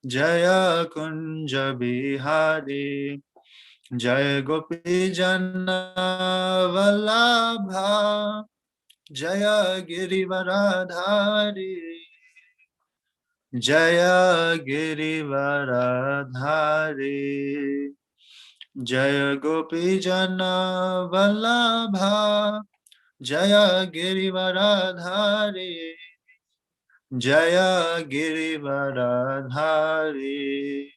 Jaya Kunja Bihari, Jaya Gopi Jana Vallabha, Jaya Girivaradhari, Jaya Girivaradhari, Jaya Gopi Jana Vallabha, Jaya Girivaradhari, Jaya Girivaradhari,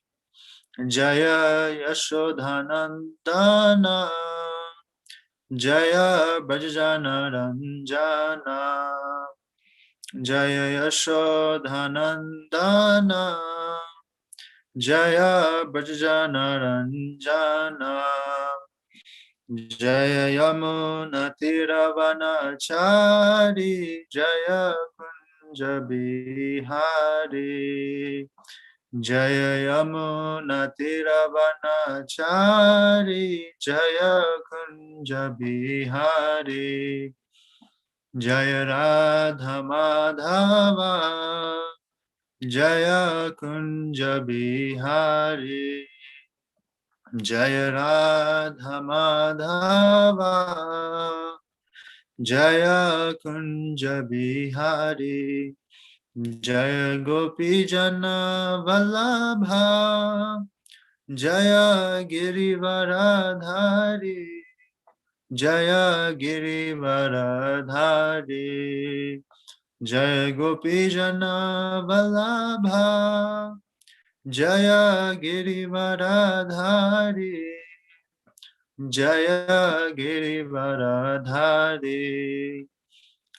Jaya Yashodhanandana, Jaya Brajjana Ranjana, Jaya Yashodhanandana, Jaya Brajjana Ranjana, Jaya Yamuna Tiravanachari, Jaya Kunja Bihari, Jaya Yamuna Tiravanachari, Jaya Kunja Bihari, Jaya Radha Madhava, Jaya Kunja Bihari, Jaya Radha Madhava, Jaya Kunja Bihari, Jaya Gopi Jana Vallabha, Jaya Girivaradhari, Jaya Girivaradhari, Jaya Gopi Jana Vallabha, Jaya Girivaradhari, Jaya Girivaradhari,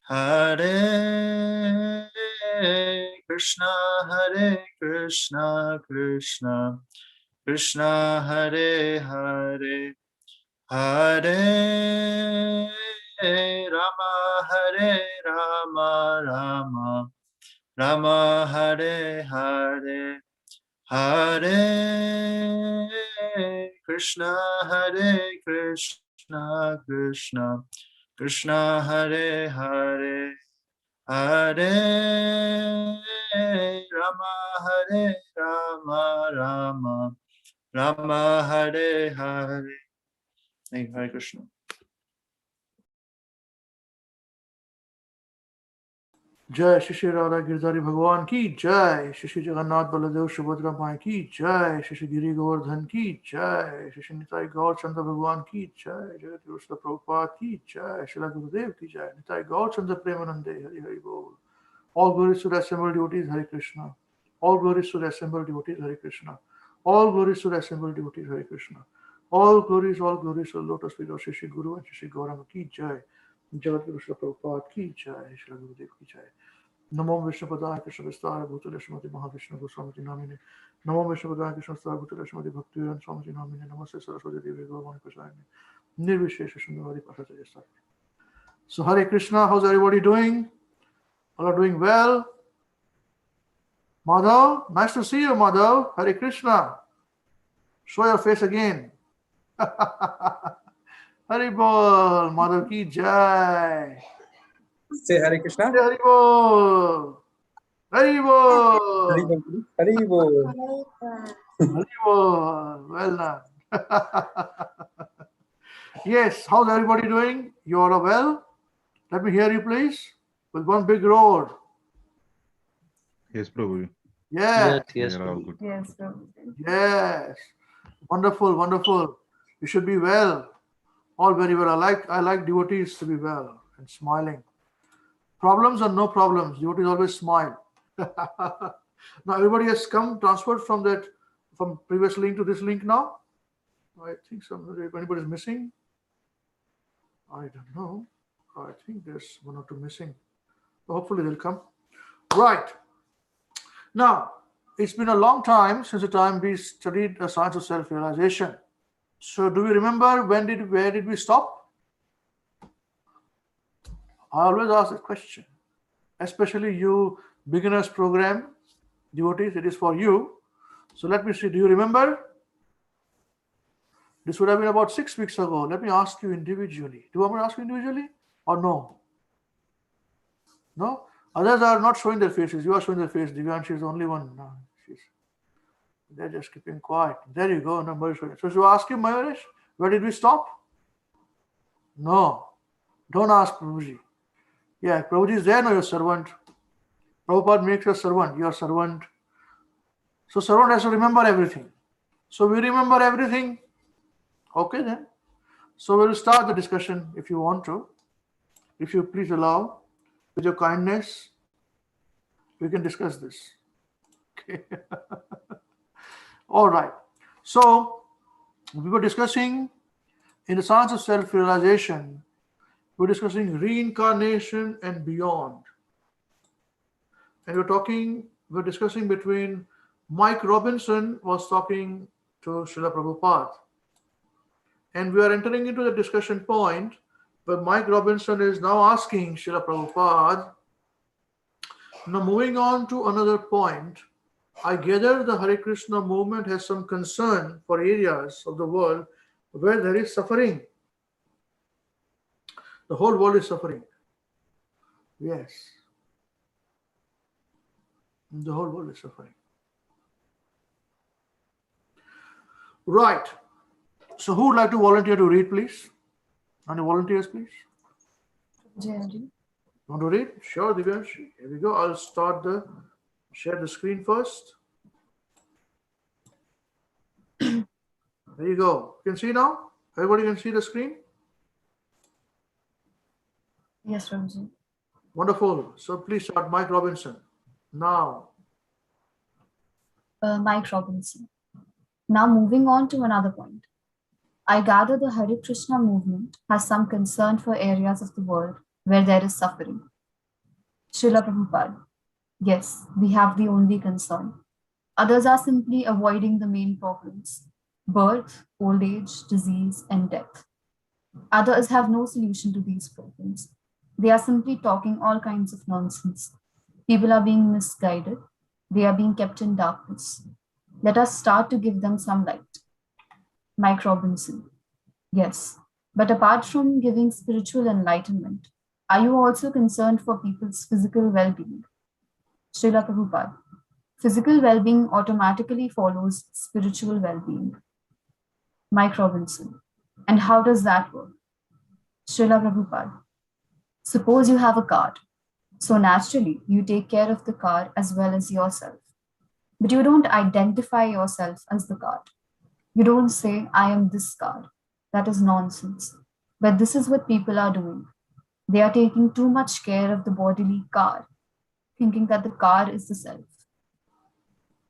Hare Krishna, Hare Krishna, Krishna Krishna, Hare Hare, Hare Rama, Hare Rama, Rama Rama, Hare Hare, Hare Krishna, Hare Krishna, Krishna Krishna, Hare Hare, Hare Rama, Hare Rama, Rama Rama, Hare Hare. Thank you, Hare Krishna. Jai Shri Radha Girdhari Bhagwan ki Jai, Shri Jagannath Baladev Subhadra Mai ki Jai, Shri Giri Govardhan ki Jai, Shri Nitai Gaur Chandra Bhagwan ki Jai, Jagat Guru Prabhupada ki Jai, Shri Gurudev ki Jai, Nitai Gaur Chandra Premanande, Hari Hari Bol. All glories to the assembled devotees, Hare Krishna. All glories to the assembled devotees, Hare Krishna. All glories to the assembled devotees, Hare Krishna. All glories to the lotus feet of Shri Guru and Shri Gauranga ki Jai. Jagat Guru Prabhupada ki Jai, Shri Gurudev ki Jai. Namo Vishnu Padaya Krishna Vistara Bhutale Srimati Mahavishnu Goswamiti Namine. Namo Vishnu Padaya Krishna Vistara Bhutale Srimati Bhaktivedanta Swamiti Namine. Namaste Saraswati Devi Gauravani Prasayane. Nirvishesha Sundari Pasacharya Sari. So Hare Krishna, how's everybody doing? All are doing well? Madhav, nice to see you, Madhav. Hare Krishna. Show your face again. Hari Bol, Madhav ki Jai. Say Hare Krishna. Hari Bol. Hari Bol. Hari Bol. Hari Bol. Well done. Yes, how's everybody doing? You all are well? Let me hear you, please, with one big roar. Yes, Prabhu. Yes. Yes, all good. Yes, sir. Yes. Wonderful, wonderful. You should be well. All very well. I like devotees to be well and smiling. Problems or no problems, devotees always smile. Now everybody has come transferred from previous link to this link now. I think if anybody is missing, I don't know. I think there's one or two missing. Hopefully they'll come. Right. Now, it's been a long time since the time we studied the science of self-realization. So do we remember where did we stop? I always ask this question, especially you beginners program devotees, it is for you. So let me see, do you remember? This would have been about 6 weeks ago. Let me ask you individually. Do I want to ask you individually or no? No? Others are not showing their faces. You are showing their face. Divyanshi is the only one. No, They're just keeping quiet. There you go. Number. So you ask him, Mayuresh, where did we stop? No. Don't ask Prabhuji. Yeah, Prabhuji is there, no, your servant. Prabhupada makes you a servant, your servant. So servant has to remember everything. So we remember everything. Okay then. So we'll start the discussion if you want to. If you please allow, with your kindness, we can discuss this. Okay. All right. So we were discussing in the science of self-realization, we're discussing reincarnation and beyond. And we're discussing between Mike Robinson was talking to Srila Prabhupada. And we are entering into the discussion point where Mike Robinson is now asking Srila Prabhupada. Now moving on to another point, I gather the Hare Krishna movement has some concern for areas of the world where there is suffering. The whole world is suffering. Yes. The whole world is suffering. Right. So who would like to volunteer to read, please? Any volunteers, please? Jayari. Want to read? Sure, Divyanshi. Here we go. I'll share the screen first. There you go. You can see now? Everybody can see the screen? Yes, Ramji. Wonderful. So please start, Mike Robinson. Now. Mike Robinson. Now moving on to another point. I gather the Hare Krishna movement has some concern for areas of the world where there is suffering. Srila Prabhupada. Yes, we have the only concern. Others are simply avoiding the main problems: birth, old age, disease, and death. Others have no solution to these problems. They are simply talking all kinds of nonsense. People are being misguided. They are being kept in darkness. Let us start to give them some light. Mike Robinson. Yes, but apart from giving spiritual enlightenment, are you also concerned for people's physical well-being? Srila Prabhupada. Physical well-being automatically follows spiritual well-being. Mike Robinson. And how does that work? Srila Prabhupada. Suppose you have a car. So naturally, you take care of the car as well as yourself. But you don't identify yourself as the car. You don't say, I am this car. That is nonsense. But this is what people are doing. They are taking too much care of the bodily car, thinking that the car is the self.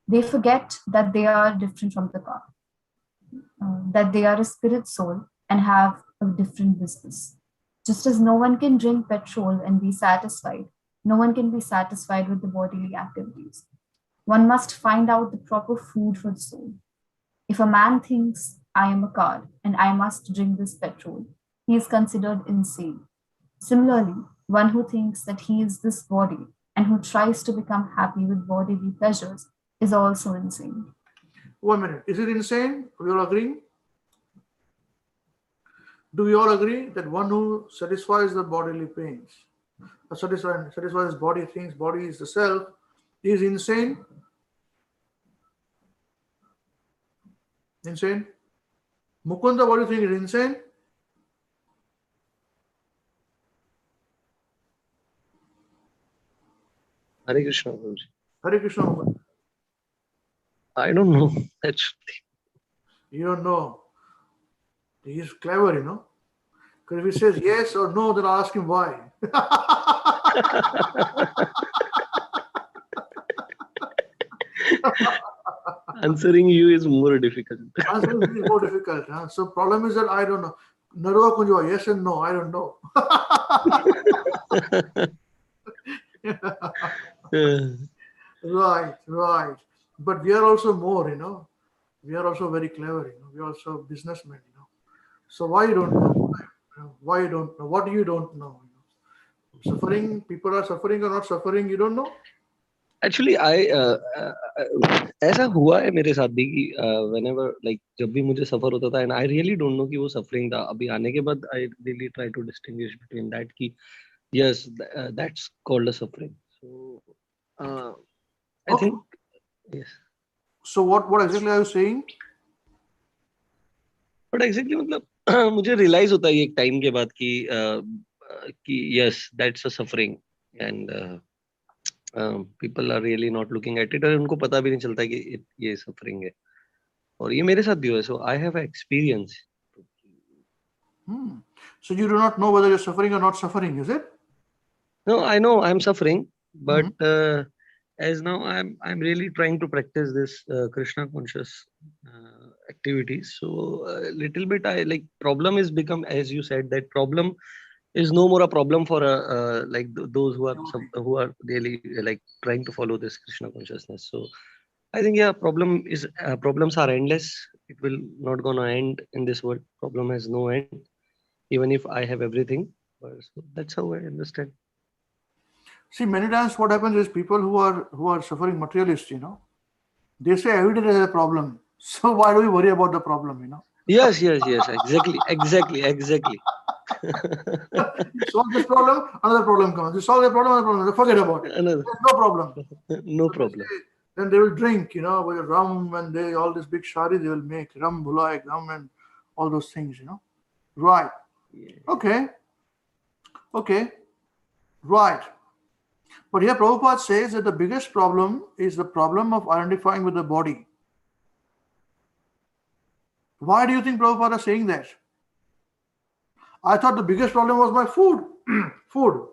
They forget that they are different from the car, that they are a spirit soul and have a different business. Just as no one can drink petrol and be satisfied, no one can be satisfied with the bodily activities. One must find out the proper food for the soul. If a man thinks, I am a car and I must drink this petrol, he is considered insane. Similarly, one who thinks that he is this body and who tries to become happy with bodily pleasures is also insane. 1 minute. Is it insane? Do we all agree? Do we all agree that one who satisfies the bodily pains, satisfies body things, body is the self, is insane? Insane? Mukunda, what do you think is insane? Hare Krishna, Guruji. Hare Krishna, Mukunda. I don't know, actually. You don't know. He's clever, you know. Because if he says yes or no, then I'll ask him why. Answering you is more difficult. Answering is more difficult. Huh? So problem is that I don't know. Narva Kunjwa, yes and no, I don't know. Right. But we are also more, you know. We are also very clever, you know. We are also businessmen, you know. So why you don't know? Why you don't know? What you don't know? Suffering, people are suffering or not suffering, you don't know? Actually, ऐसा हुआ है मेरे साथ भी कि whenever like जब भी मुझे सफर होता था and I really don't know कि वो suffering था. अभी आने के बाद I really try to distinguish between that कि yes, that's called a suffering. So I think yes. So what exactly are you saying? But exactly मतलब मुझे realize होता है एक time के बाद कि yes, that's a suffering, and people are really not looking at it, और उनको पता भी नहीं चलता कि ये suffering है, और ये मेरे साथ भी हुआ है, so I have experience. So you do not know whether you're suffering or not suffering, is it? No, I know I'm suffering, but as now I'm really trying to practice this Krishna conscious activities. So little bit I like problem is become, as you said, that problem is no more a problem for like those who are really like trying to follow this Krishna consciousness. So I think problems are endless. It will not gonna end in this world. Problem has no end, even if I have everything. So that's how I understand. See, many times what happens is people who are suffering materialists, they say every day there is a problem. So why do we worry about the problem, Yes, exactly. You solve this problem, another problem comes. You solve the problem, another problem. Forget about it. Another. There's no problem. No problem. Then they will drink, with rum, and all this big shari they will make, rum, bulai, rum, and all those things, Right. Yeah. Okay. Right. But here Prabhupada says that the biggest problem is the problem of identifying with the body. Why do you think Prabhupada is saying that? I thought the biggest problem was my food. Food.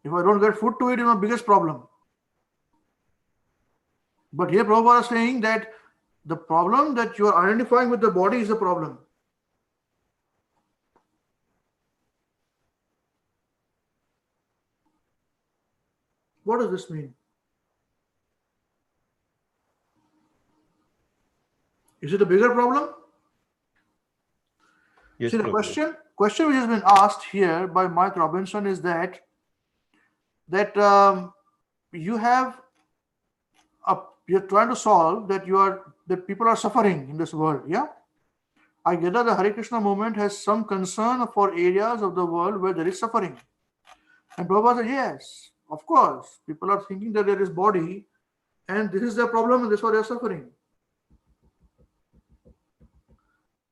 If I don't get food to eat, it's my biggest problem. But here Prabhupada is saying that the problem that you are identifying with the body is the problem. What does this mean? Is it a bigger problem? Yes, See, the Prabhupada. question which has been asked here by Mike Robinson is that you're trying to solve that people are suffering in this world. Yeah, I get that the Hare Krishna movement has some concern for areas of the world where there is suffering. And Prabhupada said, yes, of course, people are thinking that there is body, and this is their problem, and this is why they are suffering.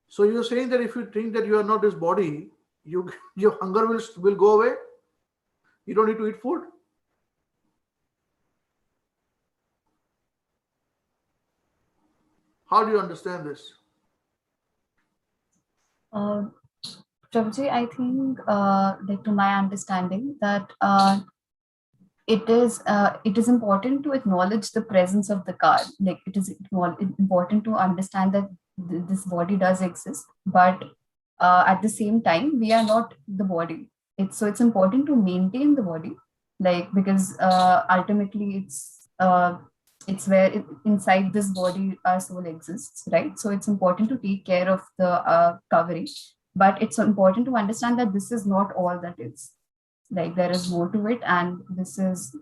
So you're saying that if you think that you are not this body, your hunger will go away. You don't need to eat food. How do you understand this? Prabhuji, I think, like to my understanding, that it is important to acknowledge the presence of the car. Like it is important to understand that this body does exist, but at the same time, we are not the body. It's important to maintain the body, like because ultimately it's where inside this body our soul exists, right? So it's important to take care of the covering, but it's important to understand that this is not all that is. Like there is more to it, and this is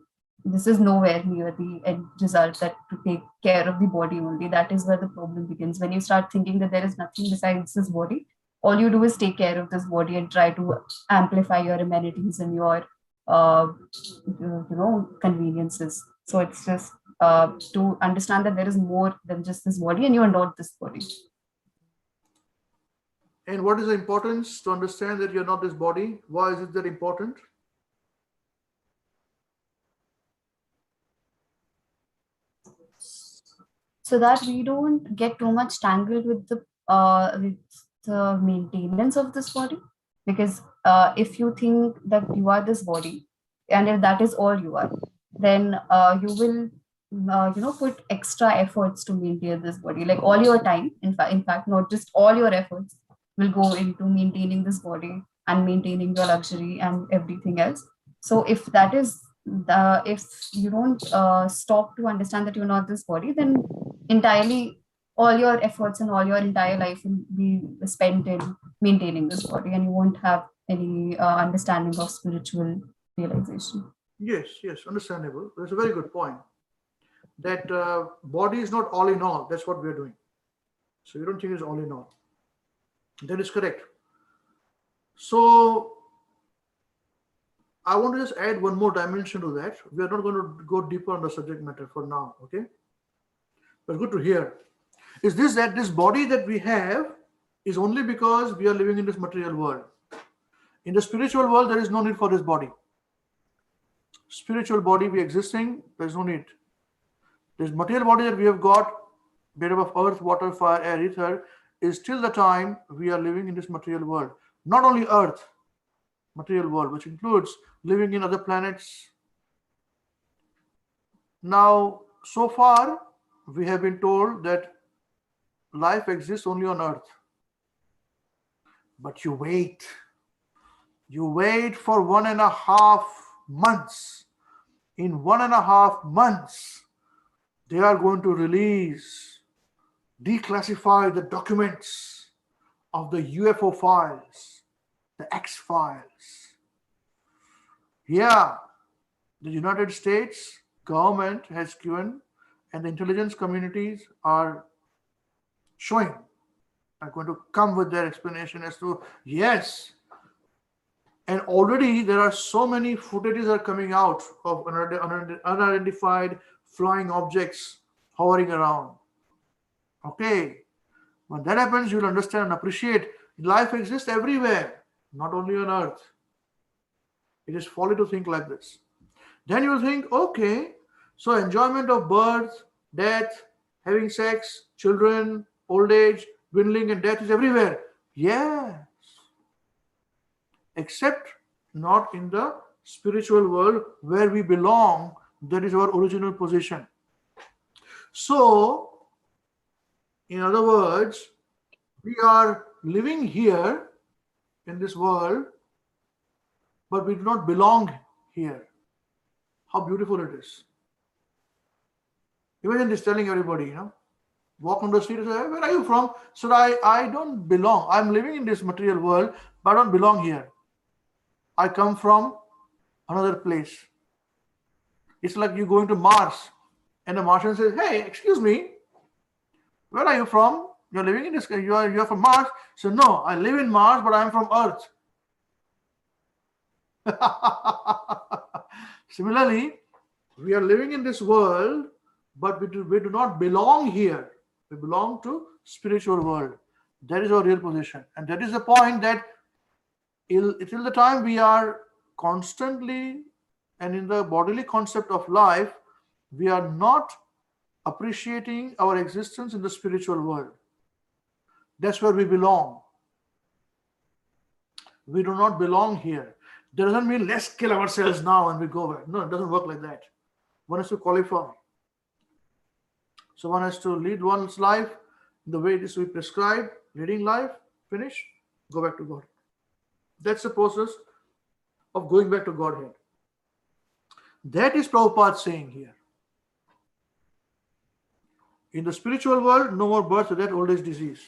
nowhere near the end result, that to take care of the body only. That is where the problem begins. When you start thinking that there is nothing besides this body, all you do is take care of this body and try to amplify your amenities and your conveniences. So it's just to understand that there is more than just this body, and you are not this body. And what is the importance to understand that you're not this body? Why is it that important? So that we don't get too much tangled with the maintenance of this body. Because if you think that you are this body, and if that is all you are, then you will put extra efforts to maintain this body. Like all your time, in fact, not just all your efforts will go into maintaining this body and maintaining your luxury and everything else. So if that is if you don't stop to understand that you're not this body, then entirely all your efforts and all your entire life will be spent in maintaining this body, and you won't have any understanding of spiritual realization. Yes, understandable. That's a very good point. That body is not all in all. That's what we're doing. So you don't think it's all in all. That is correct. So I want to just add one more dimension to that. We are not going to go deeper on the subject matter for now, okay? but good to hear. Is this that this body that we have is only because we are living in this material world. In the spiritual world, there is no need for this body. Spiritual body we existing, there is no need. This material body that we have got, made up of earth, water, fire, air, ether, is till the time we are living in this material world. Not only earth, material world, which includes living in other planets. Now, so far, we have been told that life exists only on earth. But you wait. You wait for 1.5 months. In 1.5 months, they are going to release, declassify the documents of the UFO files, the X files. Yeah, the United States government has given, and the intelligence communities are showing, are going to come with their explanation as to, yes, and already there are so many footages are coming out of unidentified flying objects hovering around. Okay, when that happens, you'll understand and appreciate life exists everywhere, not only on earth. It is folly to think like this. Then you'll think, okay, so enjoyment of birth, death, having sex, children, old age, dwindling, and death is everywhere. Yes. Except not in the spiritual world where we belong. That is our original position. So, in other words, we are living here in this world, but we do not belong here. How beautiful it is. Imagine this telling everybody, walk on the street and say, where are you from? So I don't belong. I'm living in this material world, but I don't belong here. I come from another place. It's like you going to Mars and the Martian says, hey, excuse me, where are you from? You're living in this, you're from Mars. So no, I live in Mars, but I'm from Earth. Similarly, we are living in this world, but we do not belong here. We belong to spiritual world. That is our real position. And that is the point that till the time we are constantly and in the bodily concept of life, we are not appreciating our existence in the spiritual world. That's where we belong. We do not belong here. That doesn't mean let's kill ourselves now and we go back. No, it doesn't work like that. One has to qualify. So one has to lead one's life in the way it is to be prescribed, leading life, finish, go back to God. That's the process of going back to Godhead. That is Prabhupada saying here. In the spiritual world, no more birth, death, old age, disease.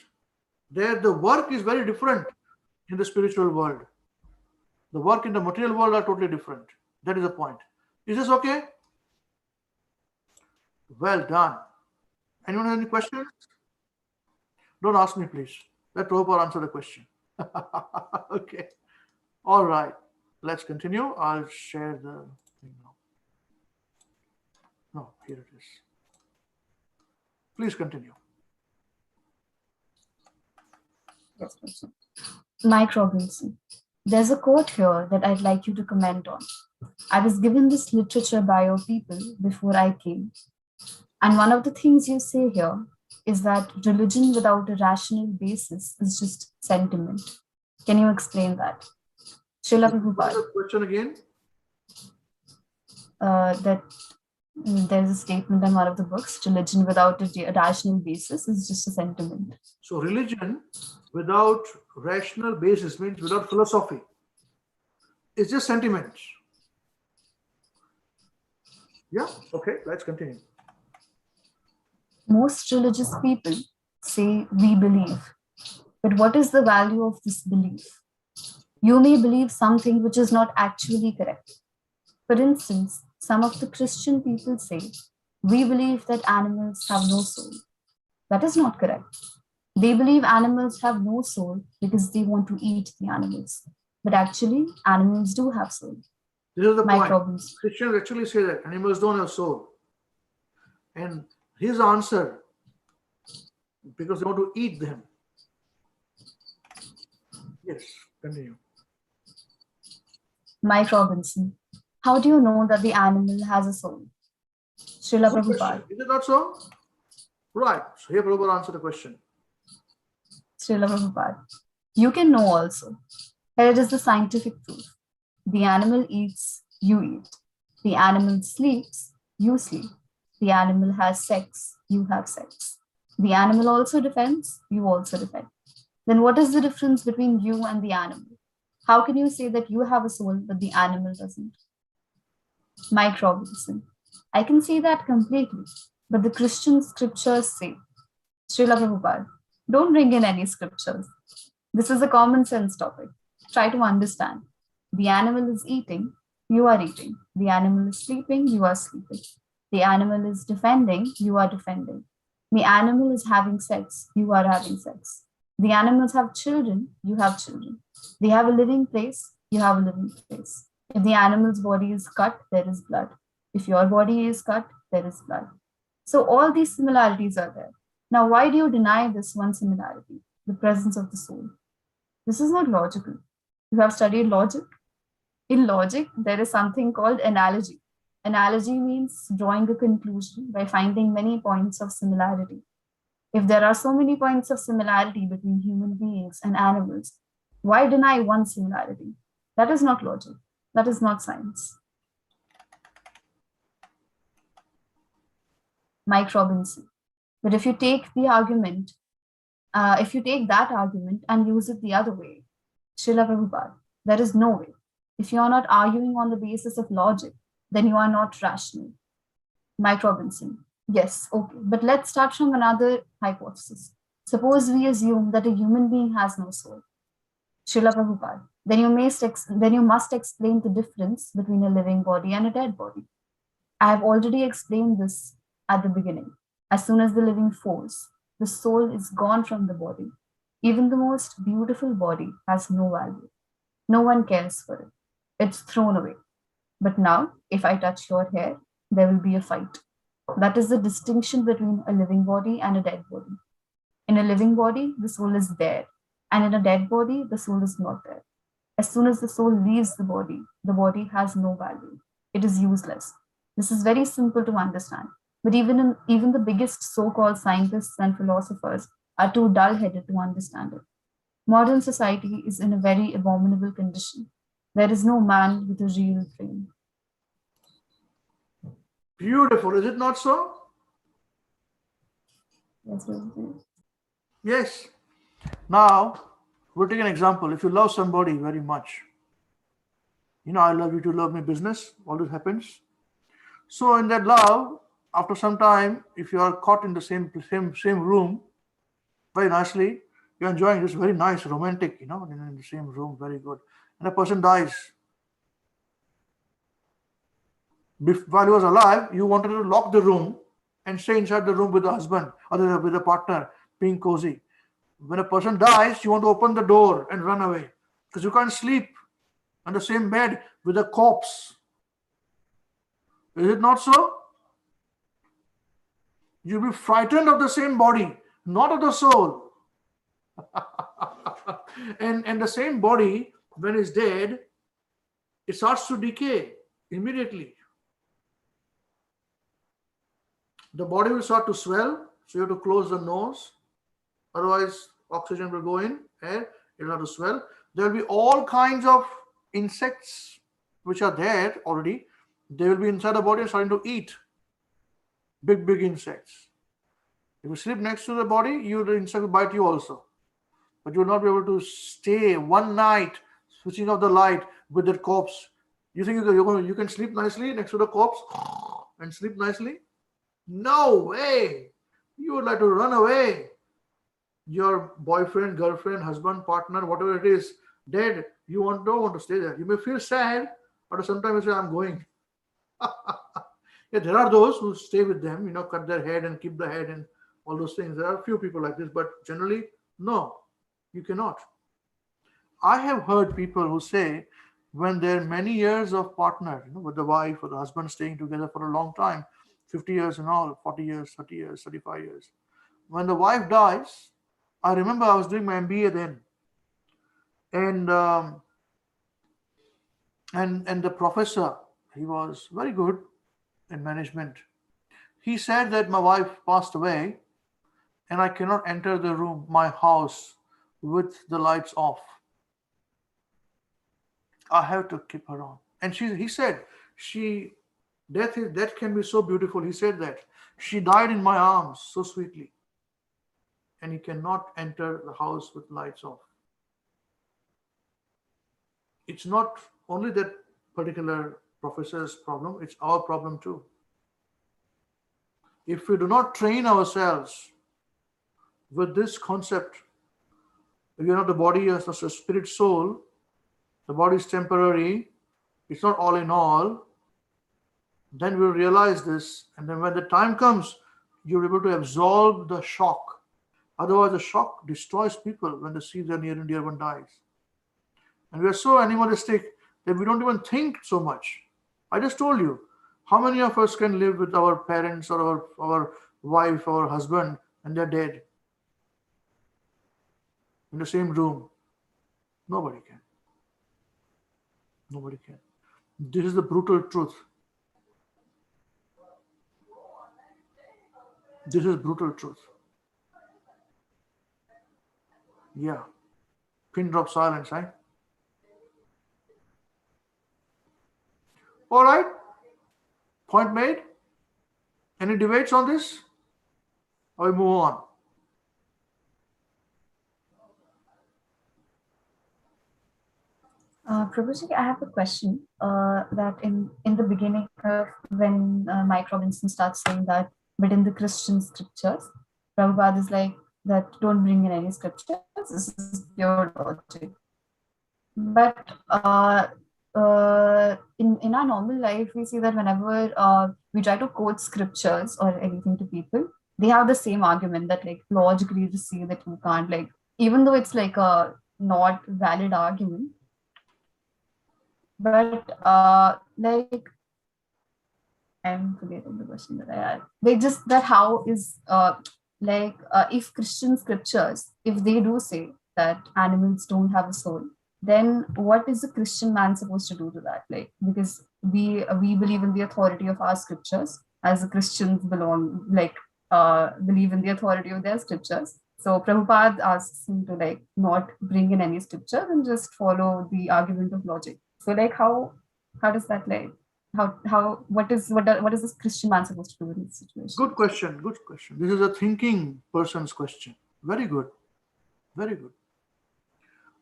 There, the work is very different in the spiritual world. The work in the material world are totally different. That is the point. Is this okay? Well done. Anyone have any questions? Don't ask me, please. Let Prabhupada answer the question. Okay. All right. Let's continue. I'll share the thing now. No, here it is. Please continue. Mike Robinson. There's a quote here that I'd like you to comment on. I was given this literature by your people before I came. And one of the things you say here is that religion without a rational basis is just sentiment. Can you explain that? Srila Prabhupada. What's the question again? That there's a statement in one of the books, religion without a rational basis is just a sentiment. So religion without rational basis means without philosophy. It's just sentiment. Yeah, okay, let's continue. Most religious people say we believe, but what is the value of this belief? You may believe something which is not actually correct. For instance, some of the Christian people say, we believe that animals have no soul. That is not correct. They believe animals have no soul because they want to eat the animals. But actually, animals do have soul. This is the point. Microbes. Christians actually say that animals don't have soul. And his answer because they want to eat them. Yes, continue. Mike Robinson, how do you know that the animal has a soul? Srila Good Prabhupada. question. Is it not so? Right. So here Prabhupada answered the question. Srila Prabhupada. You can know also. Here it is the scientific proof. The animal eats, you eat. The animal sleeps, you sleep. The animal has sex, you have sex. The animal also defends, you also defend. Then what is the difference between you and the animal? How can you say that you have a soul but the animal doesn't? Mike Robinson. I can see that completely, but the Christian scriptures say, Srila Prabhupada, don't bring in any scriptures. This is a common sense topic. Try to understand. The animal is eating, you are eating. The animal is sleeping, you are sleeping. The animal is defending, you are defending. The animal is having sex, you are having sex. The animals have children, you have children. They have a living place, you have a living place. If the animal's body is cut, there is blood. If your body is cut, there is blood. So all these similarities are there. Now, why do you deny this one similarity, the presence of the soul? This is not logical. You have studied logic. In logic, there is something called analogy. Analogy means drawing a conclusion by finding many points of similarity. If there are so many points of similarity between human beings and animals, why deny one similarity? That is not logic. That is not science. Mike Robinson. But if you take the argument, if you take that argument and use it the other way, Srila Prabhupada, there is no way. If you are not arguing on the basis of logic, then you are not rational. Mike Robinson. Yes, okay. But let's start from another hypothesis. Suppose we assume that a human being has no soul. Srila Prabhupada. Then you must explain the difference between a living body and a dead body. I have already explained this at the beginning. As soon as the living falls, the soul is gone from the body. Even the most beautiful body has no value. No one cares for it. It's thrown away. But now, if I touch your hair, there will be a fight. That is the distinction between a living body and a dead body. In a living body, the soul is there. And in a dead body, the soul is not there. As soon as the soul leaves the body has no value. It is useless. This is very simple to understand. But even the biggest so-called scientists and philosophers are too dull-headed to understand it. Modern society is in a very abominable condition. There is no man with a real brain. Beautiful, is it not so? Yes, Yes. Now, we'll take an example. If you love somebody very much, I love you to love me business, all this happens. So in that love, after some time, if you are caught in the same room, very nicely, you're enjoying this very nice, romantic, in the same room, very good. And a person dies. While he was alive, you wanted to lock the room and stay inside the room with the husband or with the partner, being cozy. When a person dies, you want to open the door and run away because you can't sleep on the same bed with a corpse. Is it not so? You'll be frightened of the same body, not of the soul. and the same body, when it's dead, it starts to decay immediately. The body will start to swell, so you have to close the nose. Otherwise, oxygen will go in, air, it will have to swell. There will be all kinds of insects which are there already. They will be inside the body and starting to eat. Big insects. If you sleep next to the body, the insect will bite you also. But you will not be able to stay one night switching off the light with that corpse. You think you can sleep nicely next to the corpse and sleep nicely? No way. You would like to run away. Your boyfriend, girlfriend, husband, partner, whatever it is, dead. You don't want to stay there. You may feel sad, but sometimes you say, I'm going. Yeah, there are those who stay with them, cut their head and keep the head and all those things. There are a few people like this, but generally, no, you cannot. I have heard people who say when there are many years of partner, with the wife or the husband staying together for a long time, 50 years and all, 40 years, 30 years, 35 years. when the wife dies, I remember I was doing my MBA then, and the professor, he was very good in management. He said that my wife passed away, and I cannot enter the room, my house, with the lights off. I have to keep her on. And he said, death can be so beautiful. He said that she died in my arms so sweetly, and he cannot enter the house with lights off. It's not only that particular professor's problem, it's our problem too. If we do not train ourselves with this concept, we are not the body as a spirit soul, the body is temporary, it's not all in all, then we'll realize this, and then when the time comes, you're able to absorb the shock. Otherwise, the shock destroys people when they see their near and dear one dies. And we are so animalistic that we don't even think so much. I just told you, how many of us can live with our parents or our wife or husband and they're dead in the same room? Nobody can. Nobody can. This is the brutal truth. This is brutal truth. Yeah. Pin drop silence, right? All right. Point made. Any debates on this? Or we move on? Prabhuji, I have a question that in the beginning of when Mike Robinson starts saying that within the Christian scriptures, Prabhupada is like that don't bring in any scriptures, this is pure logic. But in our normal life, we see that whenever we try to quote scriptures or anything to people, they have the same argument that like logically to see that you can't, like, even though it's like a not valid argument, but like I'm forgetting the question that I had. They just that how is if Christian scriptures, if they do say that animals don't have a soul, then what is the Christian man supposed to do to that? Like, because we believe in the authority of our scriptures, as the Christians believe in the authority of their scriptures. So Prabhupada asks him to like not bring in any scripture and just follow the argument of logic. So like how does that like what is this Christian man supposed to do in this situation? Good question. Good question. This is a thinking person's question. Very good. Very good.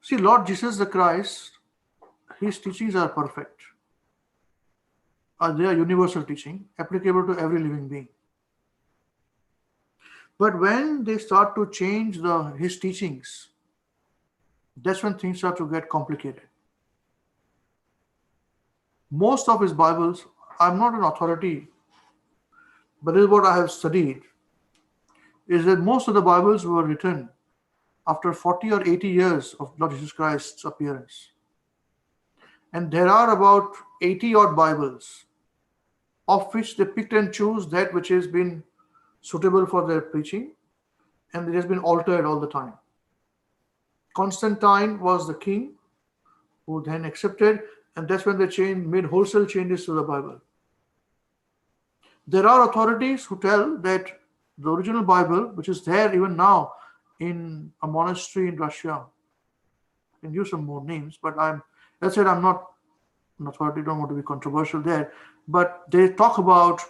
See, Lord Jesus the Christ, his teachings are perfect. They are universal teaching, applicable to every living being. But when they start to change his teachings, that's when things start to get complicated. Most of his Bibles, I'm not an authority, but this is what I have studied, is that most of the Bibles were written after 40 or 80 years of Lord Jesus Christ's appearance. And there are about 80 odd Bibles, of which they picked and choose that which has been suitable for their preaching, and it has been altered all the time. Constantine was the king who then accepted, and that's when they made wholesale changes to the Bible. There are authorities who tell that the original Bible, which is there even now in a monastery in Russia, I can use some more names, but I'm not an authority, don't want to be controversial there, but they talk about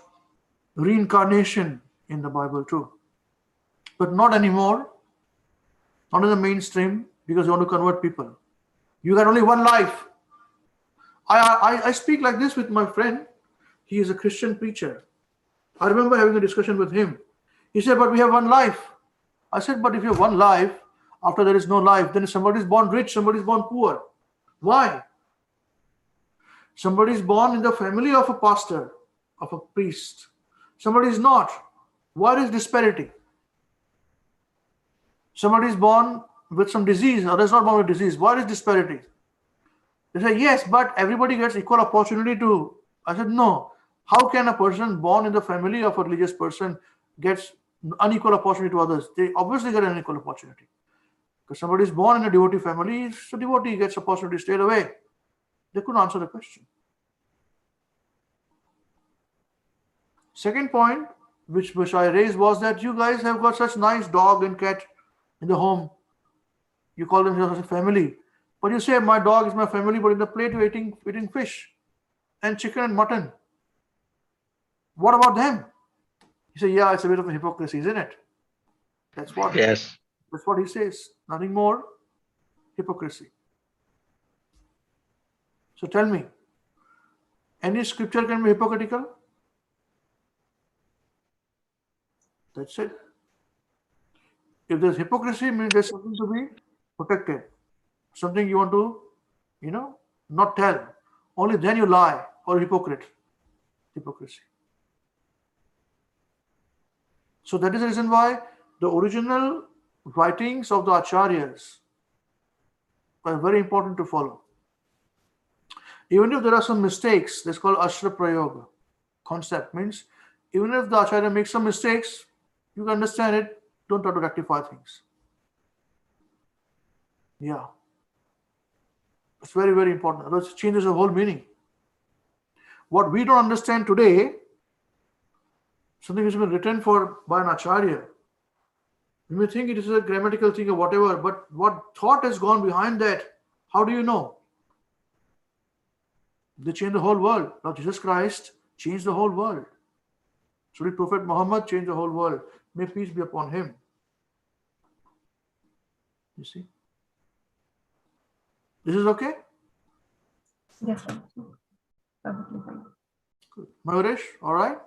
reincarnation in the Bible too. But not anymore, not in the mainstream, because you want to convert people. You got only one life. I speak like this with my friend. He is a Christian preacher. I remember having a discussion with him. He said, but we have one life. I said, but if you have one life, after there is no life, then somebody is born rich, somebody is born poor. Why? Somebody is born in the family of a pastor, of a priest. Somebody is not. Why is disparity? Somebody is born with some disease, others not born with disease. Why is disparity? They say, yes, but everybody gets equal opportunity to. I said, no. How can a person born in the family of a religious person gets unequal opportunity to others. They obviously get an unequal opportunity. Because somebody is born in a devotee family, so devotee gets opportunity straight away. They couldn't answer the question. Second point, which I raised, was that you guys have got such nice dog and cat in the home. You call them as a family. But you say, my dog is my family, but in the plate you're eating fish and chicken and mutton. What about them? You say, yeah, it's a bit of a hypocrisy, isn't it? That's what. Yes. That's what he says. Nothing more. Hypocrisy. So tell me, any scripture can be hypocritical? That's it. If there's hypocrisy, means there's something to be protected. Something you want to, not tell. Only then you lie or hypocrite. Hypocrisy. So that is the reason why the original writings of the acharyas are very important to follow. Even if there are some mistakes, that's called ashra prayoga concept. Means even if the acharya makes some mistakes, you can understand it. Don't try to rectify things. Yeah. It's very, very important. Otherwise, it changes the whole meaning. What we don't understand today, something has been written by an acharya. You may think it is a grammatical thing or whatever, but what thought has gone behind that? How do you know? They changed the whole world. Now Jesus Christ changed the whole world. So did Prophet Muhammad change the whole world? May peace be upon him. You see? This is okay? Yes, sir. Perfectly fine. Good. Mayuresh, all right?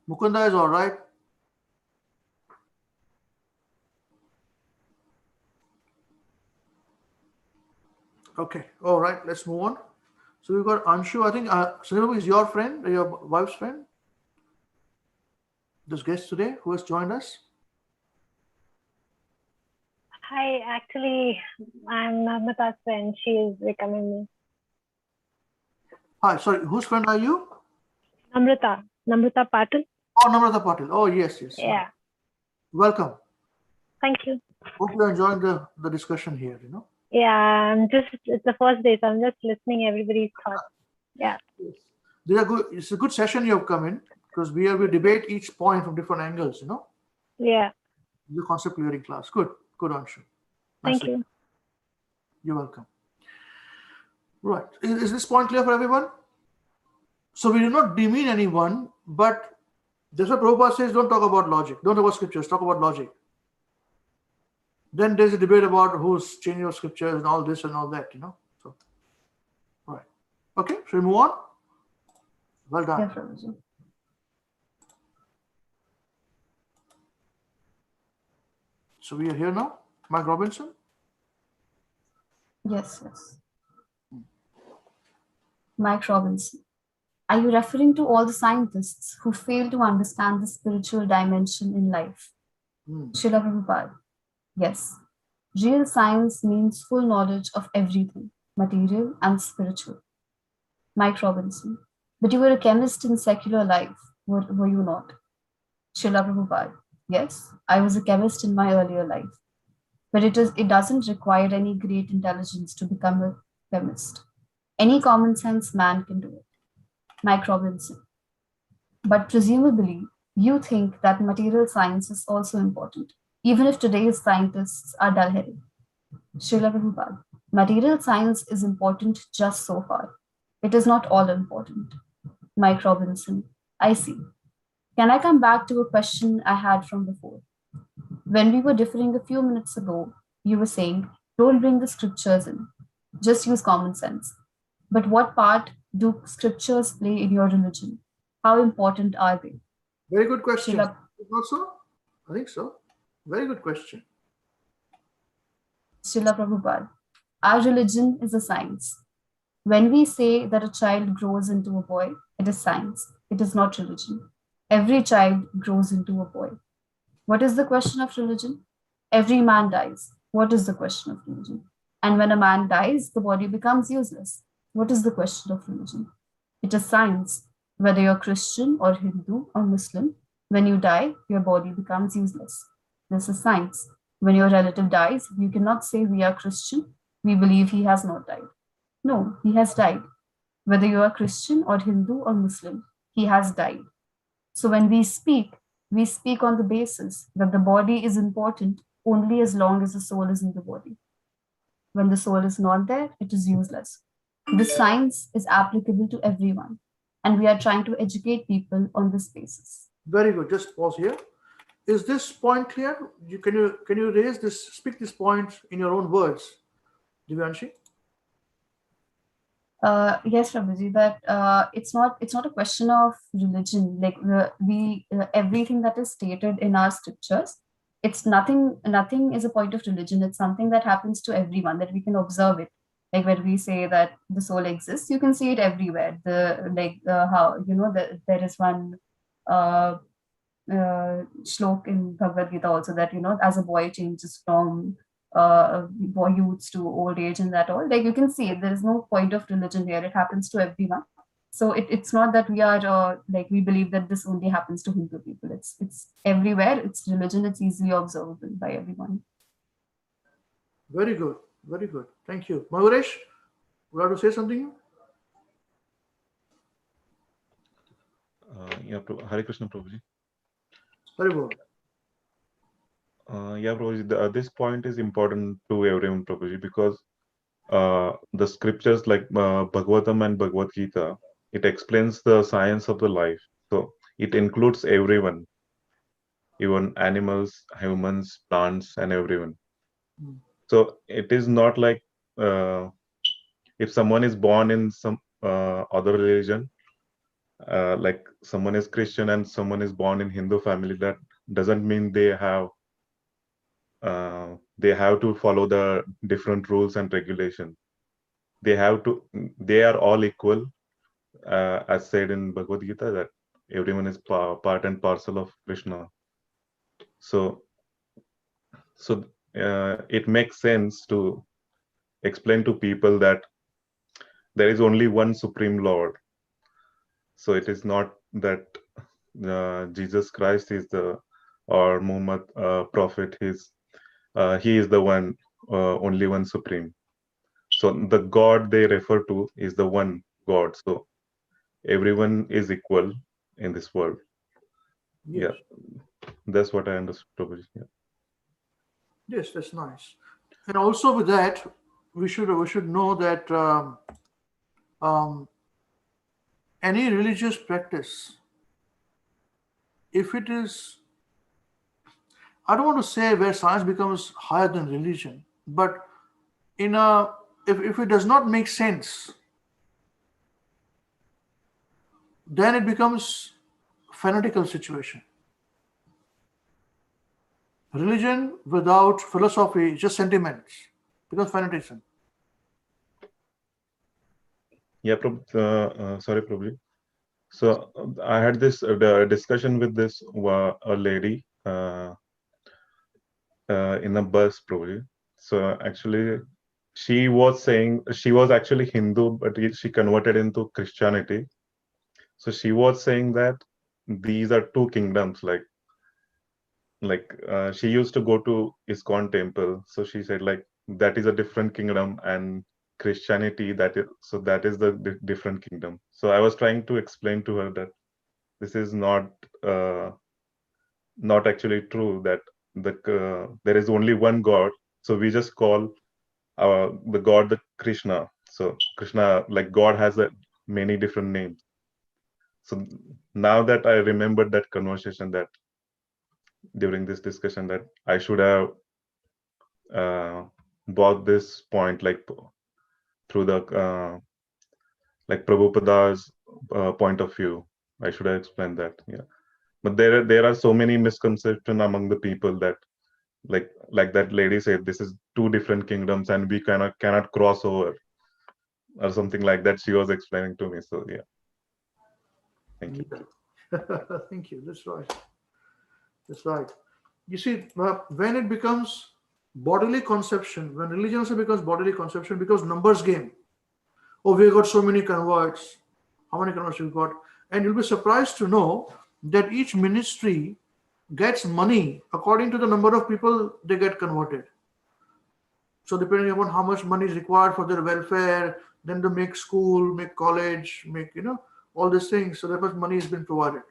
Mukunda is all right. Okay, all right, let's move on. So we've got Anshu. I think Sribabu is your friend, or your wife's friend? This guest today who has joined us? Hi, actually, I'm Namrata's friend. She is becoming me. Hi, sorry, whose friend are you? Namrata Patil. Oh, Namrata Patil. Oh, yes. Yeah. Welcome. Thank you. Hope you're enjoying the discussion here, Yeah, it's the first day, so I'm just listening everybody's thoughts. Yeah. Yes. It's a good session you have come in, because we debate each point from different angles, Yeah. The concept clearing class. Good, Anshu. Thank you. You're welcome. Right. Is this point clear for everyone? So we do not demean anyone, but that's what Prabhupada says, don't talk about logic. Don't talk about scriptures, talk about logic. Then there's a debate about who's changing your scriptures and all this and all that, So, right. Okay, shall we move on? Well done. Yes, Prabhuji. So we are here now. Mike Robinson? Yes. Mike Robinson. Are you referring to all the scientists who fail to understand the spiritual dimension in life? Srila Prabhupada. Yes. Real science means full knowledge of everything, material and spiritual. Mike Robinson. But you were a chemist in secular life, were you not? Srila Prabhupada. Yes, I was a chemist in my earlier life. But it doesn't require any great intelligence to become a chemist. Any common sense man can do it. Mike Robinson. But presumably, you think that material science is also important, even if today's scientists are dull-headed. Srila Prabhupada. Material science is important just so far. It is not all important. Mike Robinson. I see. Can I come back to a question I had from before? When we were differing a few minutes ago, you were saying, don't bring the scriptures in. Just use common sense. But what part do scriptures play in your religion? How important are they? Very good question. Srila, Also, I think so. Very good question. Srila Prabhupada. Our religion is a science. When we say that a child grows into a boy, it is science. It is not religion. Every child grows into a boy. What is the question of religion? Every man dies. What is the question of religion? And when a man dies, the body becomes useless. What is the question of religion? It is science. Whether you're Christian or Hindu or Muslim, when you die, your body becomes useless. This is science. When your relative dies, you cannot say, we are Christian, we believe he has not died. No, he has died. Whether you are Christian or Hindu or Muslim, he has died. So when we speak on the basis that the body is important only as long as the soul is in the body. When the soul is not there, it is useless. This science is applicable to everyone, and we are trying to educate people on this basis. Very good. Just pause here. Is this point clear? Can you raise this, speak this point in your own words, Divyanshi? Yes, Prabhuji, that it's not a question of religion. Like everything that is stated in our scriptures, it's nothing is a point of religion. It's something that happens to everyone, that we can observe it. Like when we say that the soul exists, you can see it everywhere. How there is one shlok in Bhagavad Gita also, that as a boy changes from boy youths to old age and that all. Like you can see it, there is no point of religion here. It happens to everyone. So it's not that we are we believe that this only happens to Hindu people. It's everywhere. It's religion. It's easily observable by everyone. Very good. Very good. Thank you. Mahuresh, would you like to say something? Hare Krishna, Prabhuji. Very good. Prabhuji, this point is important to everyone, Prabhuji, because the scriptures like Bhagavatam and Bhagavad Gita, it explains the science of the life. So it includes everyone, even animals, humans, plants, and everyone. So it is not like if someone is born in some other religion, like someone is Christian and someone is born in Hindu family, that doesn't mean they have to follow the different rules and regulations. They are all equal, as said in Bhagavad Gita, that everyone is part and parcel of Krishna. So it makes sense to explain to people that there is only one Supreme Lord. So it is not that Jesus Christ is or Muhammad Prophet he is the one, only one Supreme. So the God they refer to is the one God. So everyone is equal in this world. Yes. Yeah, that's what I understood. Yeah. Yes, that's nice. And also with that, we should know that any religious practice, if it is, I don't want to say where science becomes higher than religion, but if it does not make sense, then it becomes fanatical situation. Religion without philosophy is just sentiments, becomes fanaticism. Yeah, sorry, Prabhuji. So I had this discussion with this a lady in a bus, Prabhuji. So actually, she was saying she was actually Hindu, but she converted into Christianity. So she was saying that these are two kingdoms. Like she used to go to ISKCON temple. So she said that is a different kingdom, and Christianity that is the different kingdom. So I was trying to explain to her that this is not actually true, that there is only one God. So we just call the God the Krishna. So Krishna, like God has many different names. So now that I remembered that conversation, that during this discussion, that I should have brought this point through the like Prabhupada's point of view. I should have explained that. Yeah, but there are so many misconceptions among the people that like that lady said, this is two different kingdoms and we cannot cross over, or something like that she was explaining to me. So yeah, thank you. Thank you. That's right. You see, when it becomes bodily conception, when religion also becomes bodily conception, becomes numbers game. Oh, we got so many converts. How many converts we got? And you'll be surprised to know that each ministry gets money according to the number of people they get converted. So depending upon how much money is required for their welfare, then they make school, make college, make, all these things. So that much money has been provided.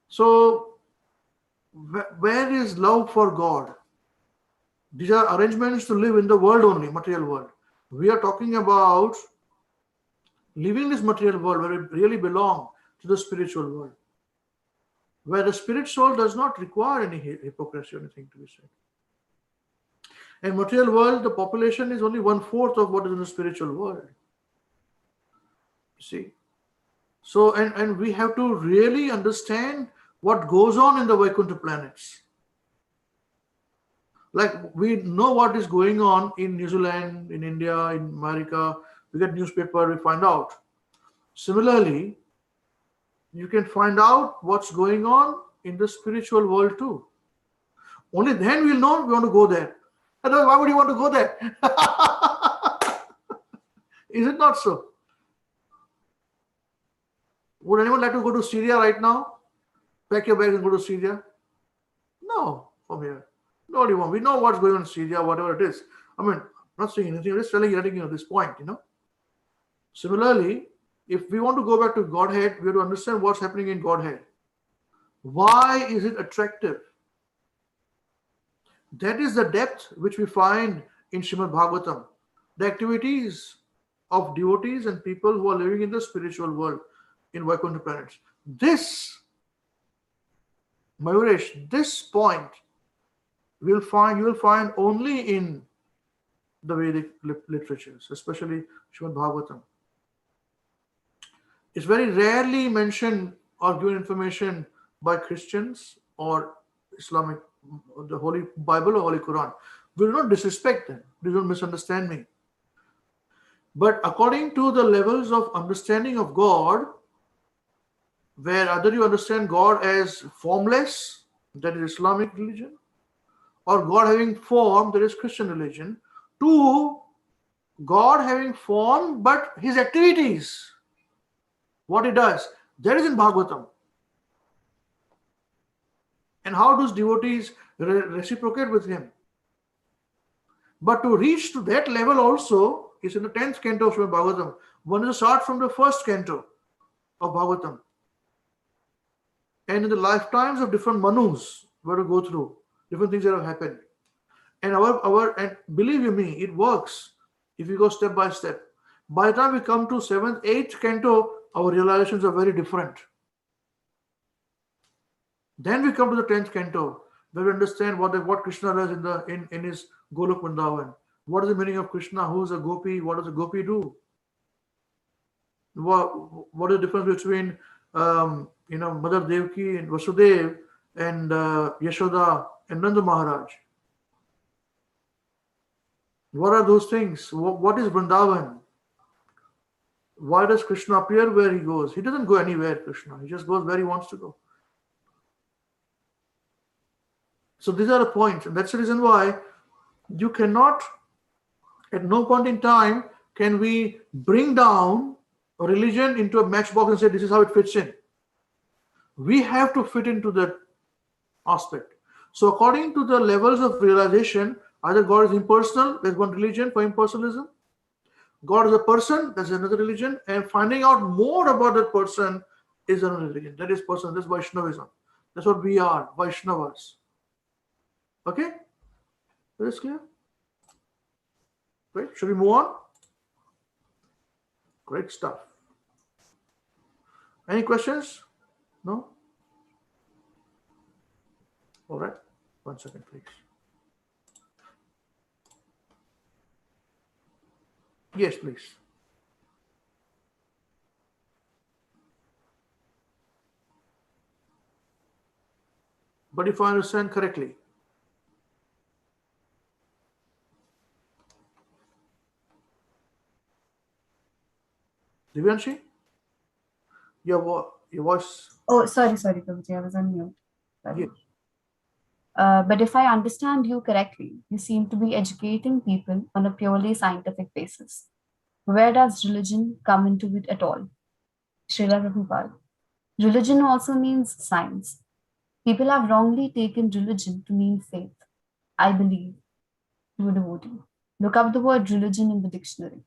So where is love for God? These are arrangements to live in the world only, material world. We are talking about living this material world where we really belong to the spiritual world, where the spirit soul does not require any hypocrisy or anything to be said. In material world, the population is only 1/4 of what is in the spiritual world. See? So, and we have to really understand what goes on in the Vaikuntha planets. Like we know what is going on in New Zealand, in India, in America. We get newspaper, we find out. Similarly, you can find out what's going on in the spiritual world too. Only then we'll know we want to go there. Otherwise, why would you want to go there? Is it not so? Would anyone like to go to Syria right now? Pack your bags and go to Syria? No, from here. Nobody wants. We know what's going on in Syria, whatever it is. I mean, I'm not saying anything, I'm just letting you this point, Similarly, if we want to go back to Godhead, we have to understand what's happening in Godhead. Why is it attractive? That is the depth which we find in Srimad Bhāgavatam. The activities of devotees and people who are living in the spiritual world in Vaikuntha planets. This, Mayuresh, this point you will find only in the Vedic literatures, especially Srimad Bhāgavatam. It's very rarely mentioned or given information by Christians or Islamic, the Holy Bible or Holy Quran. We will not disrespect them. Please don't misunderstand me. But according to the levels of understanding of God, where either you understand God as formless, that is Islamic religion, or God having form, that is Christian religion, to God having form, but his activities, what he does, that is in Bhagavatam. And how does devotees reciprocate with him? But to reach to that level also is in the 10th canto of Srimad Bhagavatam. One is a start from the first canto of Bhagavatam. And in the lifetimes of different manus, we have to go through different things that have happened. And and believe you me, it works if you go step by step. By the time we come to 7th, 8th canto, our realizations are very different. Then we come to the 10th canto, where we understand what Krishna does in his Golok Vrindavan. What is the meaning of Krishna? Who is a gopi? What does a gopi do? What is the difference between Mother Devaki and Vasudev and Yashoda and Nanda Maharaj? What are those things? What is Vrindavan? Why does Krishna appear where he goes? He doesn't go anywhere, Krishna. He just goes where he wants to go. So these are the points. And that's the reason why you cannot, at no point in time, can we bring down a religion into a matchbox and say this is how it fits in. We have to fit into that aspect. So according to the levels of realization, either God is impersonal, there's one religion for impersonalism. God is a person, that's another religion. And finding out more about that person is another religion. That is personal, that's Vaishnavism. That's what we are, Vaishnavas. Okay? Is this clear? Great. Should we move on? Great stuff. Any questions? No? All right. 1 second, please. Yes, please. But if I understand correctly, Divyanshi, your voice. Oh, sorry, Prabhuji, I was on mute. Sorry. Yes. But if I understand you correctly, you seem to be educating people on a purely scientific basis. Where does religion come into it at all? Srila Prabhupada. Religion also means science. People have wrongly taken religion to mean faith. I believe, to a devotee. Look up the word religion in the dictionary.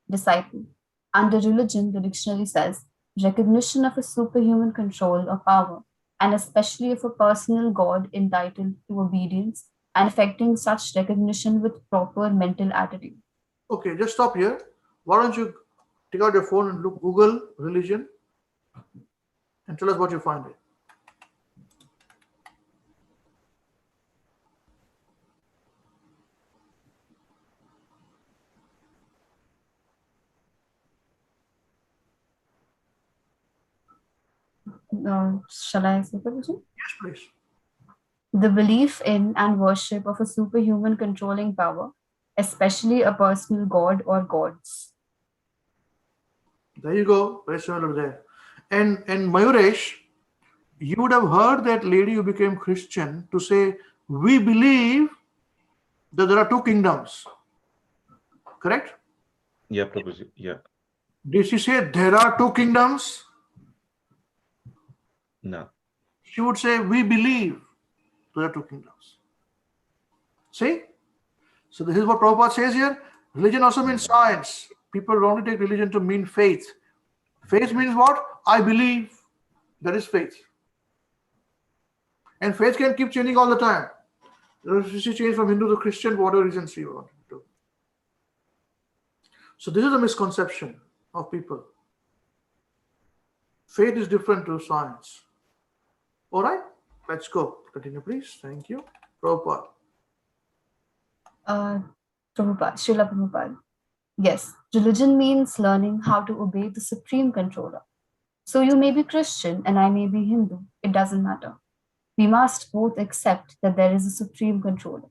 Disciple. Under religion, the dictionary says recognition of a superhuman control or power, and especially of a personal God entitled to obedience, and affecting such recognition with proper mental attitude. Okay, just stop here. Why don't you take out your phone and look Google religion and tell us what you find it. Shall I say religion? Yes, please. The belief in and worship of a superhuman controlling power, especially a personal god or gods. There you go. Very similar there. And Mayuresh, you would have heard that lady who became Christian to say, we believe that there are two kingdoms. Correct? Yeah, Prabhuji. Yeah. Did she say there are two kingdoms? No. She would say, we believe there are two kingdoms. See? So this is what Prabhupada says here. Religion also means science. People wrongly take religion to mean faith. Faith means what? I believe. That is faith. And faith can keep changing all the time. She changed from Hindu to Christian, whatever reason she wanted to. So this is a misconception of people. Faith is different to science. All right, let's go. Continue, please. Thank you. Prabhupada. Prabhupada, Srila Prabhupada. Yes, religion means learning how to obey the supreme controller. So you may be Christian and I may be Hindu. It doesn't matter. We must both accept that there is a supreme controller.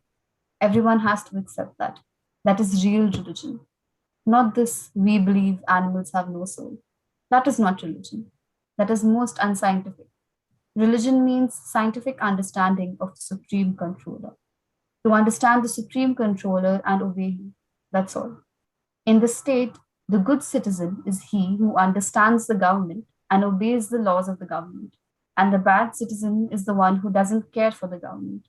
Everyone has to accept that. That is real religion. Not this, we believe animals have no soul. That is not religion. That is most unscientific. Religion means scientific understanding of the supreme controller. To understand the supreme controller and obey him. That's all. In this state, the good citizen is he who understands the government and obeys the laws of the government. And the bad citizen is the one who doesn't care for the government.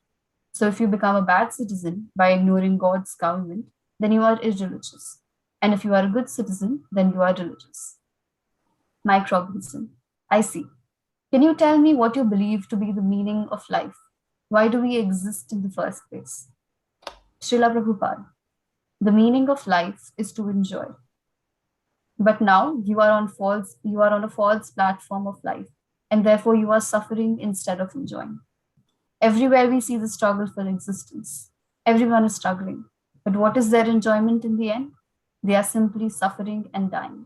So if you become a bad citizen by ignoring God's government, then you are irreligious. And if you are a good citizen, then you are religious. Mike Robinson, I see. Can you tell me what you believe to be the meaning of life? Why do we exist in the first place? Srila Prabhupada, the meaning of life is to enjoy. But now you are on a false platform of life, and therefore you are suffering instead of enjoying. Everywhere we see the struggle for existence. Everyone is struggling. But what is their enjoyment in the end? They are simply suffering and dying.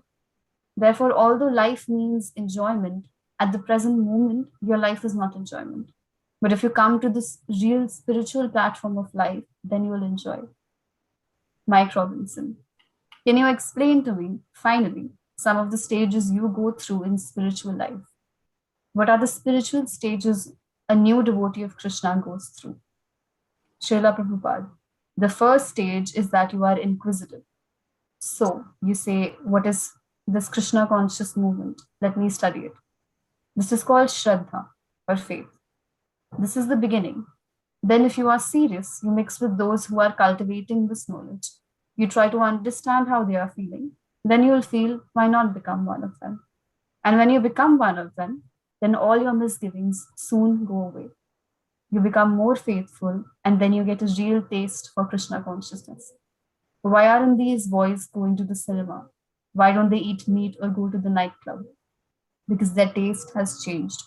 Therefore, although life means enjoyment, at the present moment, your life is not enjoyment. But if you come to this real spiritual platform of life, then you will enjoy. Mike Robinson, can you explain to me, finally, some of the stages you go through in spiritual life? What are the spiritual stages a new devotee of Krishna goes through? Srila Prabhupada, the first stage is that you are inquisitive. So you say, what is this Krishna conscious movement? Let me study it. This is called Shraddha or faith. This is the beginning. Then if you are serious, you mix with those who are cultivating this knowledge. You try to understand how they are feeling. Then you will feel, why not become one of them? And when you become one of them, then all your misgivings soon go away. You become more faithful, and then you get a real taste for Krishna consciousness. Why aren't these boys going to the cinema? Why don't they eat meat or go to the nightclub? Because their taste has changed.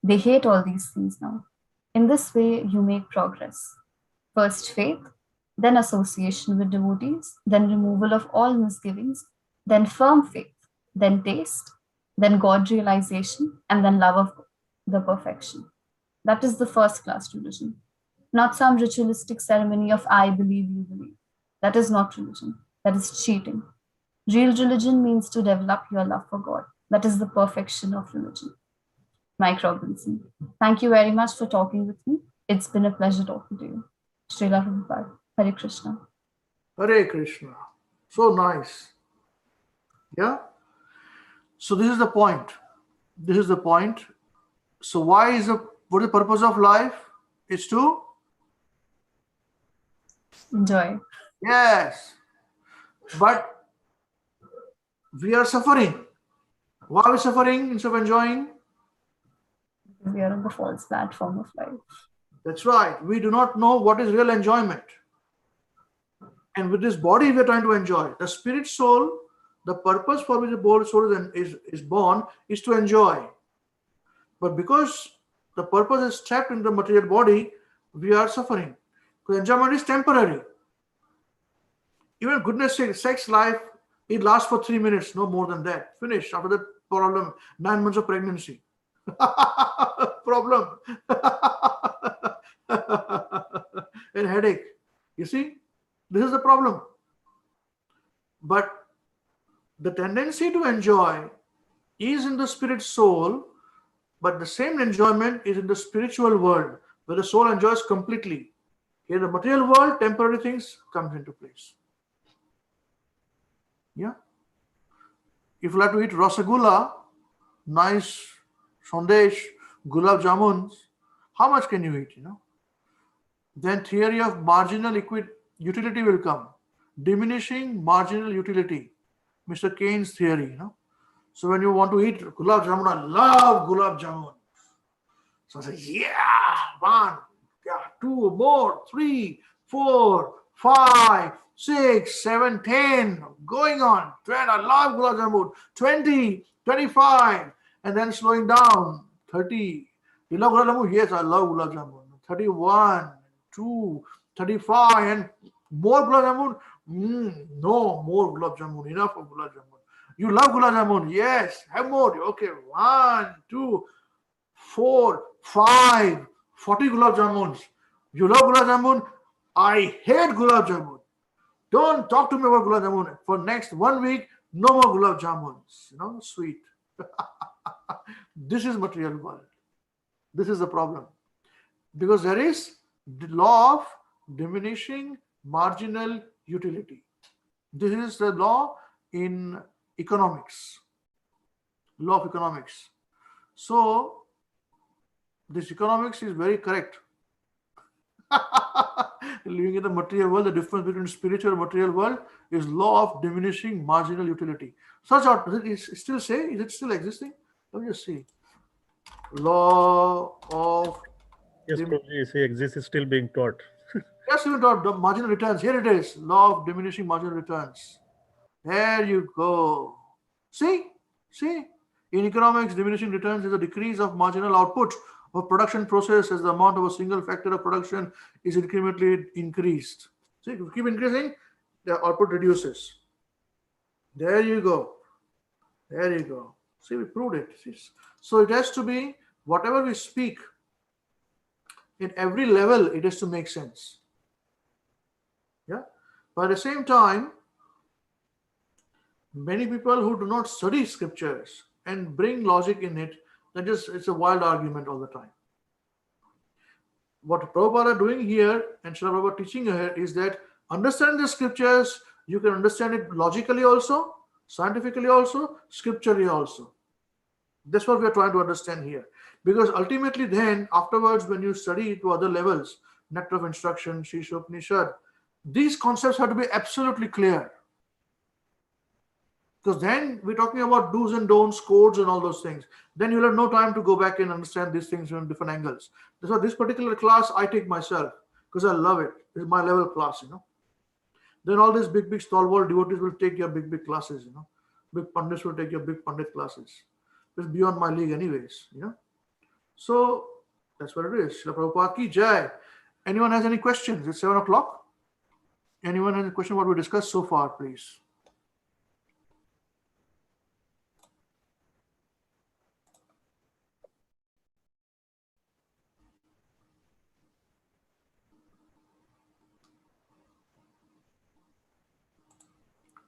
They hate all these things now. In this way, you make progress. First faith, then association with devotees, then removal of all misgivings, then firm faith, then taste, then God realization, and then love of the perfection. That is the first class religion. Not some ritualistic ceremony of I believe, you believe. That is not religion. That is cheating. Real religion means to develop your love for God. That is the perfection of religion. Mike Robinson, thank you very much for talking with me. It's been a pleasure talking to you. Srila Prabhupada, Hare Krishna. Hare Krishna. So nice. Yeah. So this is the point. This is the point. So what is the purpose of life? Is to Enjoy. yes, but we are suffering. Why are we suffering instead of enjoying? We are on the false platform of life. That's right. We do not know what is real enjoyment. And with this body, we are trying to enjoy. The spirit soul, the purpose for which the soul is born is to enjoy. But because the purpose is trapped in the material body, we are suffering. Because enjoyment is temporary. Even goodness sake, sex life, it lasts for 3 minutes, no more than that. Finish. After that problem, 9 months of pregnancy. Problem. And headache. You see, this is the problem. But the tendency to enjoy is in the spirit soul, but the same enjoyment is in the spiritual world, where the soul enjoys completely. Here, the material world, temporary things comes into place. Yeah. If you like to eat rasagula, nice sandesh, gulab jamuns, how much can you eat? Then theory of marginal utility will come. Diminishing marginal utility. Mr. Keynes' theory. So when you want to eat gulab jamun, I love gulab jamun. So I say, yeah, 1, yeah, 2 more, 3, 4, 5, 6, 7, 10, going on. 10, I love gulab jamun. 20, 25, and then slowing down. 30. You love gulab jamun? Yes, I love gulab jamun. 31, 2, 35, and more gulab jamun? No, more gulab jamun. Enough of gulab jamun. You love gulab jamun? Yes, have more. Okay, 1, 2, 4, 5, 40 gulab jamuns. You love gulab jamun? I hate gulab jamun. Don't talk to me about gulab jamun. For next 1 week, no more gulab jamuns. Sweet. This is material world. This is the problem. Because there is the law of diminishing marginal utility. This is the law in economics. Law of economics. So, this economics is very correct. Living in the material world, the difference between spiritual and material world is law of diminishing marginal utility. Search out, does it still say? Is it still existing? Let me just see. Law of Yes, Prabhuji, if he exists, is still being taught. Yes, even taught the marginal returns. Here it is. Law of diminishing marginal returns. There you go. See? In economics, diminishing returns is a decrease of marginal output of production process as the amount of a single factor of production is incrementally increased. See, if you keep increasing, the output reduces. There you go. See, we proved it. So it has to be whatever we speak in every level, it has to make sense. Yeah. But at the same time, many people who do not study scriptures and bring logic in it, it's a wild argument all the time. What Prabhupada are doing here and Srila Prabhupada teaching here is that understand the scriptures, you can understand it logically also, scientifically also, scripturally also. That's what we are trying to understand here. Because ultimately then, afterwards, when you study to other levels, Nectar of Instruction, Shisha Upanishad, these concepts have to be absolutely clear. Because then we're talking about do's and don'ts, codes and all those things. Then you'll have no time to go back and understand these things from different angles. So this particular class I take myself because I love it. It's my level class, Then all these big stalwart devotees will take your big classes, Big pundits will take your big pandit classes. It's beyond my league anyways, So that's what it is. Srila Prabhupada ki jai. Anyone has any questions? It's 7 o'clock. Anyone has a question what we discussed so far, please?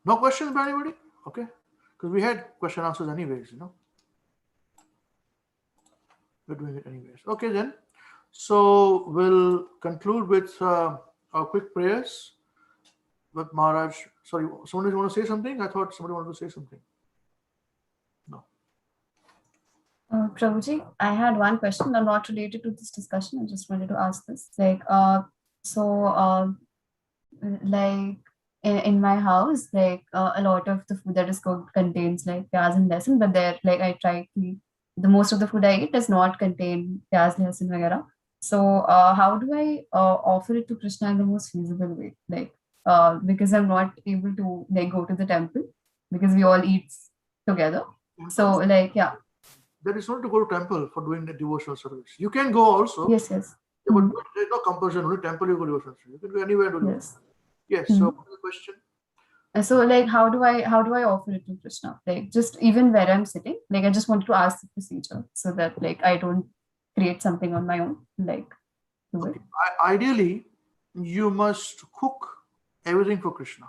No questions by anybody? Okay. Because we had question answers anyways, We're doing it anyways. Okay then. So we'll conclude with our quick prayers. With Maharaj. Sorry, somebody want to say something? I thought somebody wanted to say something. No. Prabhuji, I had one question, not related to this discussion. I just wanted to ask this. Like in my house, a lot of the food that is cooked contains like pyaz and lesan, but there, like I try to, the most of the food I eat does not contain pyaz, lesan, vagera. So, how do I offer it to Krishna in the most feasible way? Because I'm not able to like go to the temple because we all eat together. So, yeah. There is not to go to temple for doing the devotional service. You can go also. Yes, yes. Yeah, but there's no compulsion. Only temple you go devotional service. You can go anywhere to do. Yes. Yes. So what's the question? So like how do I offer it to Krishna? Like just even where I'm sitting, like I just wanted to ask the procedure so that like I don't create something on my own. Like do it. Ideally, you must cook everything for Krishna.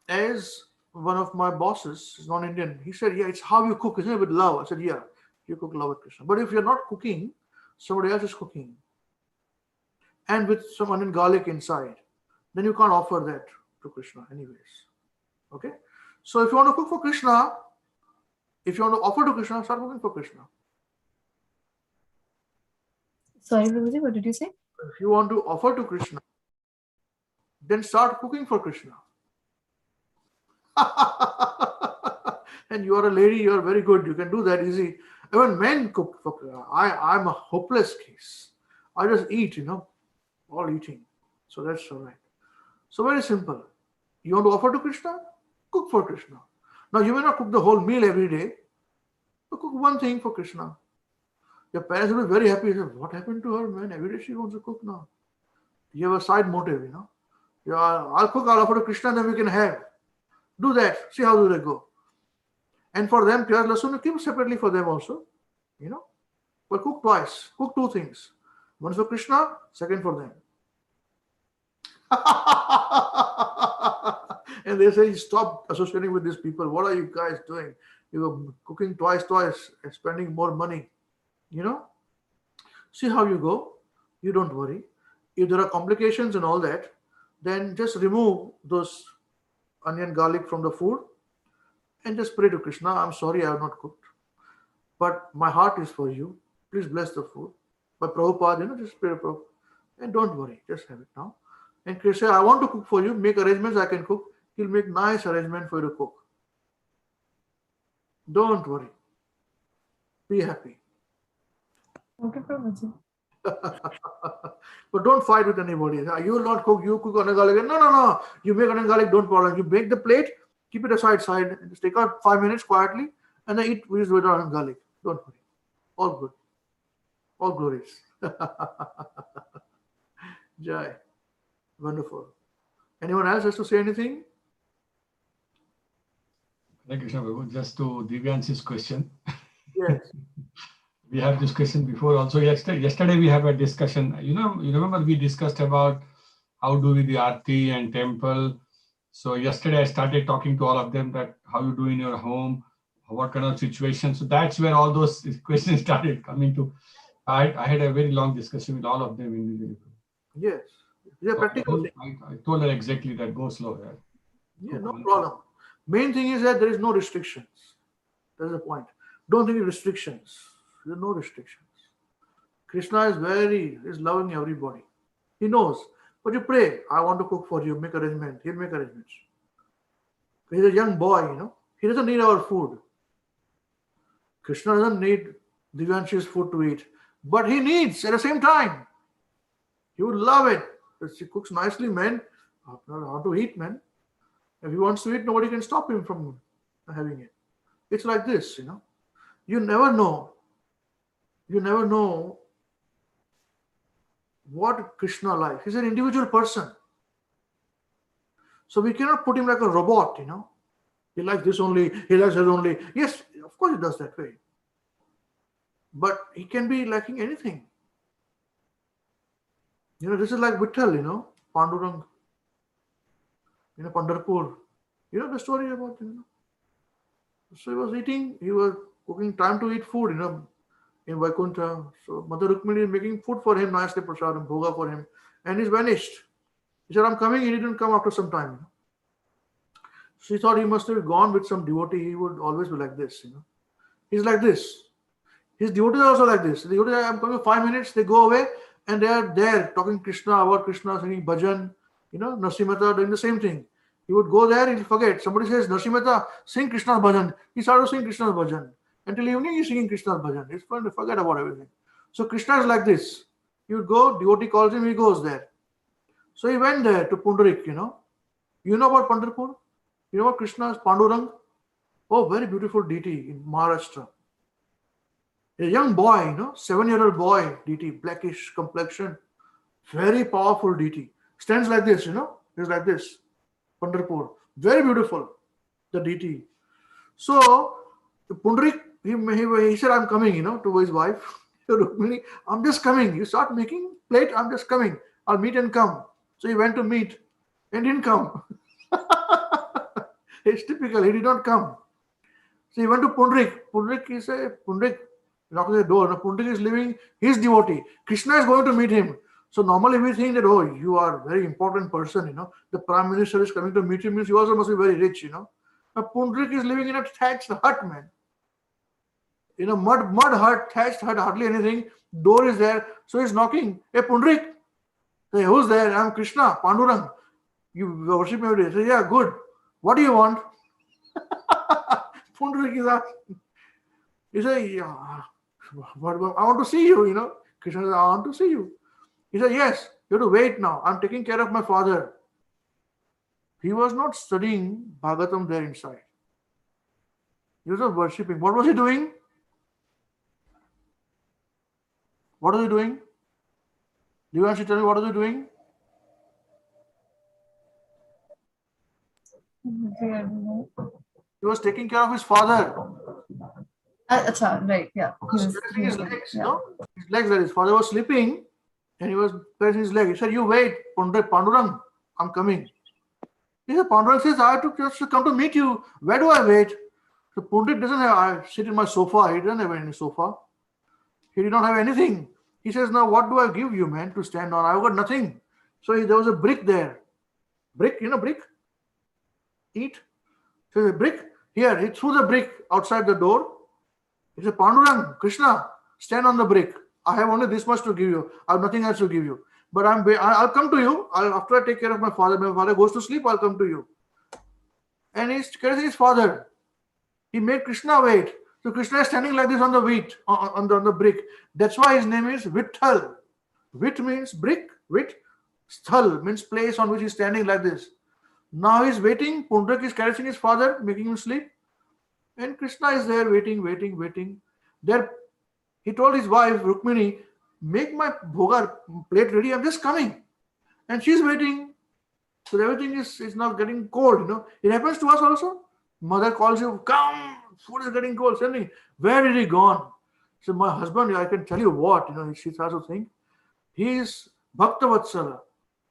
As one of my bosses is non-Indian, he said, "Yeah, it's how you cook, isn't it? With love." I said, "Yeah, you cook love with Krishna. But if you're not cooking, somebody else is cooking, and with some onion garlic inside, then you can't offer that to Krishna anyways. Okay? So if you want to cook for Krishna, if you want to offer to Krishna, start cooking for Krishna. Sorry, Prabhuji, what did you say? If you want to offer to Krishna, then start cooking for Krishna. And you are a lady, you are very good, you can do that easy. Even men cook for Krishna. I'm a hopeless case. I just eat, all eating. So that's all right. So very simple. You want to offer to Krishna? Cook for Krishna. Now you may not cook the whole meal every day, but cook one thing for Krishna. Your parents will be very happy. Say, what happened to her, man? Every day she wants to cook now. You have a side motive, Yeah, I'll cook, I'll offer to Krishna, then we can have. Do that. See how do they go. And for them, pyaz lasun, keep separately for them also. But cook twice. Cook two things. One for Krishna, second for them. And they say, stop associating with these people. What are you guys doing? You are cooking twice and spending more money. See how you go. You don't worry. If there are complications and all that, then just remove those onion garlic from the food and just pray to Krishna. I'm sorry I have not cooked, but my heart is for you. Please bless the food. But Prabhupada, just pray Prabhupada. And don't worry, just have it now. And Krishna, I want to cook for you. Make arrangements, I can cook. He'll make nice arrangement for you to cook. Don't worry. Be happy. Okay, Prabhuji. But don't fight with anybody. You will not cook, you cook onion garlic. No. You make onion garlic, don't problem. You make the plate, keep it aside, and just take out 5 minutes quietly, and then eat with onion garlic. Don't worry. All good. All glories. Jai. Wonderful. Anyone else has to say anything? Hare Krishna Prabhu, just to Divyanshi's question. Yes. We have this question before also. Yesterday we have a discussion. You remember we discussed about how do we do Aarti and temple. So yesterday I started talking to all of them that how you do in your home, what kind of situation. So that's where all those questions started coming to. I had a very long discussion with all of them individually. Yes. Yeah, practical thing. I told her exactly that, go slow. Yeah, no problem. Main thing is that there is no restrictions. That's the point. Don't think of restrictions. There are no restrictions. Krishna is loving everybody. He knows. But you pray, I want to cook for you, make arrangement. He'll make arrangements. He's a young boy, He doesn't need our food. Krishna doesn't need Divyanshi's food to eat. But he needs at the same time. He would love it. She cooks nicely, man. How to eat, man. If he wants to eat, nobody can stop him from having it. It's like this, You never know. You never know what Krishna likes. He's an individual person. So we cannot put him like a robot, He likes this only, he likes that only. Yes, of course he does that way. But he can be lacking anything. This is like Vitthal, Pandurang, Pandharpur. The story about him. So he was eating, he was cooking time to eat food, in Vaikuntha. So Mother Rukmini is making food for him, nicely prasadam, bhoga for him. And he's vanished. He said, I'm coming. He didn't come after some time. She thought he must have gone with some devotee. He would always be like this, He's like this. His devotees are also like this. The devotees, I'm coming 5 minutes, they go away and they are there talking about Krishna, singing bhajan, Narasimha doing the same thing. He would go there, he'll forget. Somebody says, Narasimha, sing Krishna's bhajan. He started to sing Krishna's bhajan. Until evening, he's singing Krishna's bhajan. He's going to forget about everything. So Krishna is like this. He would go, devotee calls him, he goes there. So he went there to Pundarik, You know about Pandharpur? You know about Krishna's Pandurang? Oh, very beautiful deity in Maharashtra. A young boy, 7-year-old boy, deity, blackish complexion, very powerful deity. Stands like this, He's like this. Pandharpur. Very beautiful, the deity. So, Pundarik, he said, I'm coming, to his wife. Rukmini, I'm just coming. You start making plate, I'm just coming. I'll meet and come. So he went to meet and didn't come. It's typical, he did not come. So he went to Pundarik. Pundarik, he said, Pundarik, knocked at the door. Now Pundarik is living his devotee. Krishna is going to meet him. So normally we think that, oh, you are a very important person, The Prime Minister is coming to meet you, means you also must be very rich, Now Pundarik is living in a thatched hut, man. Mud hut, thatched hut, hardly anything. Door is there. So he's knocking. Hey, Pundarik. Hey, who's there? I'm Krishna, Pandurang. You worship me every day. Say, yeah, good. What do you want? Pundarik is asking. He said, yeah, I want to see you, Krishna said, I want to see you. He said, yes, you have to wait now. I'm taking care of my father. He was not studying Bhagavatam there inside. He was just worshipping. What was he doing? What was he doing? Do you want to tell me what was he doing? He was taking care of his father. Right, yeah. His legs, His legs, his father was sleeping and he was pressing his leg. He said, you wait, Pandurang, I'm coming. He said, Pandurang says, I have to just come to meet you. Where do I wait? So Pundarik doesn't have, I sit in my sofa. He doesn't have any sofa. He did not have anything. He says, now what do I give you, man, to stand on? I've got nothing. So there was a brick there. Brick, brick? Eat. So the brick, here, he threw the brick outside the door. He said, Pandurang, Krishna, stand on the brick. I have only this much to give you. I have nothing else to give you. But I'll come to you. After I take care of my father goes to sleep, I'll come to you. And he's carrying his father. He made Krishna wait. So Krishna is standing like this on the on the brick. That's why his name is Vitthal. Vit means brick. Vit. Sthal means place on which he's standing like this. Now he's waiting. Pundarik is caressing his father, making him sleep. And Krishna is there waiting. There, he told his wife, Rukmini, make my bhoga plate ready. I'm just coming. And she's waiting. So everything is now getting cold, It happens to us also. Mother calls you, come, food is getting cold. Suddenly, where did he gone? So my husband, I can tell you what, she starts to think. He is Bhaktavatsala.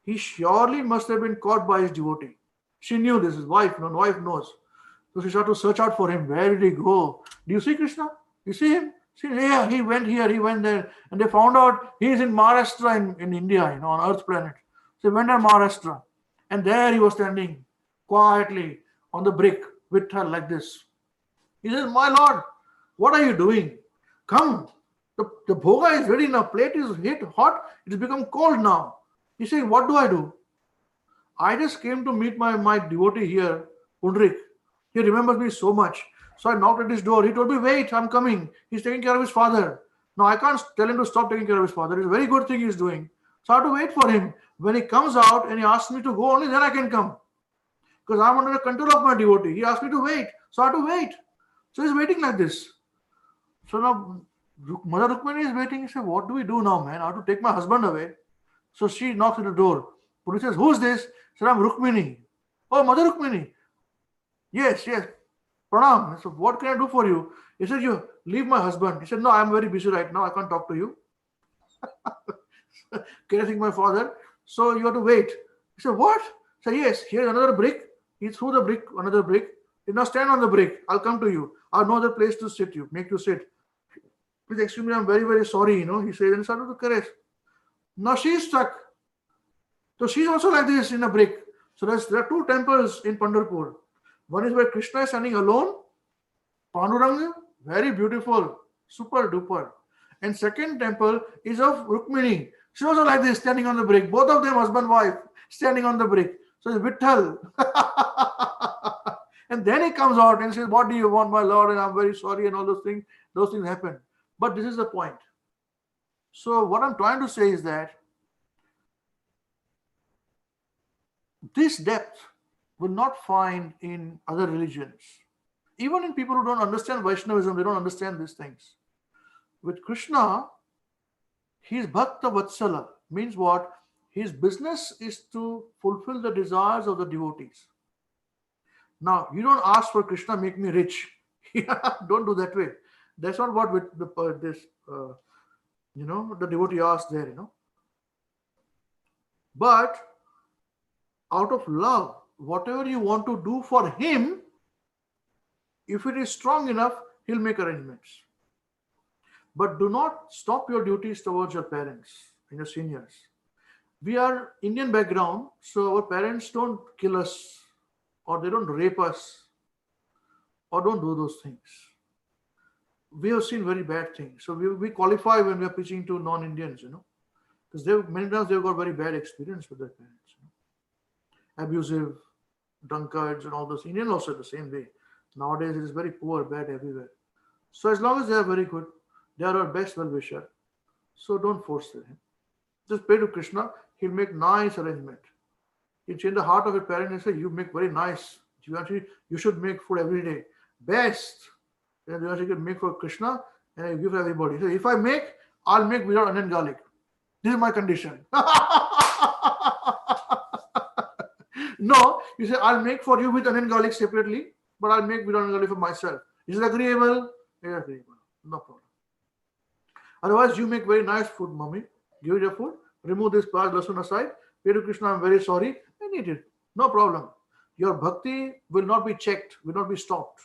He surely must have been caught by his devotee. She knew this, his wife, wife knows. So she started to search out for him. Where did he go? Do you see Krishna? You see him? See, yeah, he went here, he went there. And they found out he is in Maharashtra in India, on Earth planet. So he went to Maharashtra. And there he was standing quietly on the brick with her like this. He says, my lord, what are you doing? Come. The bhoga is ready now. Plate is hot. It has become cold now. He said, what do I do? I just came to meet my devotee here, Pundarik. He remembers me so much. So I knocked at his door. He told me, wait, I'm coming. He's taking care of his father. Now I can't tell him to stop taking care of his father. It's a very good thing he's doing. So I have to wait for him. When he comes out and he asks me to go, only then I can come. Because I'm under the control of my devotee. He asked me to wait. So I have to wait. So he's waiting like this. So now Mother Rukmini is waiting. He said, what do we do now, man? I have to take my husband away. So she knocks at the door. Puri says, who's this? He said, I'm Rukmini. Oh, Mother Rukmini. Yes. Pranam. So what can I do for you? He said, you leave my husband. He said, no, I'm very busy right now. I can't talk to you. Caressing my father. So you have to wait. He said, what? He said, yes, here's another brick. He threw the brick, another brick. He now stand on the brick. I'll come to you. I have no other place to sit you, make you sit. Please excuse me, I'm very, very sorry, he said, and started to caress. Now she's stuck. So she's also like this in a brick. So there are two temples in Pandharpur. One is where Krishna is standing alone, Panduranga, very beautiful, super duper. And second temple is of Rukmini. She was like this, standing on the brick. Both of them, husband wife, standing on the brick. So it's Vitthal. And then he comes out and says, what do you want, my Lord? And I'm very sorry, and all those things. Those things happen. But this is the point. So what I'm trying to say is that this depth will not find in other religions. Even in people who don't understand Vaishnavism, they don't understand these things. With Krishna, he is Bhakta Vatsala. Means what? His business is to fulfill the desires of the devotees. Now, you don't ask for Krishna, make me rich. Don't do that way. That's not what with the devotee asked there, But out of love, whatever you want to do for him, if it is strong enough, he'll make arrangements. But do not stop your duties towards your parents and your seniors. We are Indian background, so our parents don't kill us, or they don't rape us, or don't do those things. We have seen very bad things. So we qualify when we are preaching to non-Indians, because many times they've got very bad experience with their parents. Abusive, drunkards, and all those. Indian also the same way. Nowadays it is very poor, bad everywhere. So as long as they are very good, they are our best well-wisher. So don't force them. Just pray to Krishna. He'll make nice arrangement. He'll change the heart of your parent and say, you make very nice. You should make food every day. Best. Then you can make for Krishna and I give everybody. So if I make, I'll make without onion garlic. This is my condition. No, you say, I'll make for you with onion garlic separately, but I'll make without onion garlic for myself. Is it agreeable? Yeah, agreeable. No problem. Otherwise, you make very nice food, mommy. Give it your food. Remove this part, lasun aside. Pray to Krishna, I'm very sorry. I need it. No problem. Your bhakti will not be checked, will not be stopped.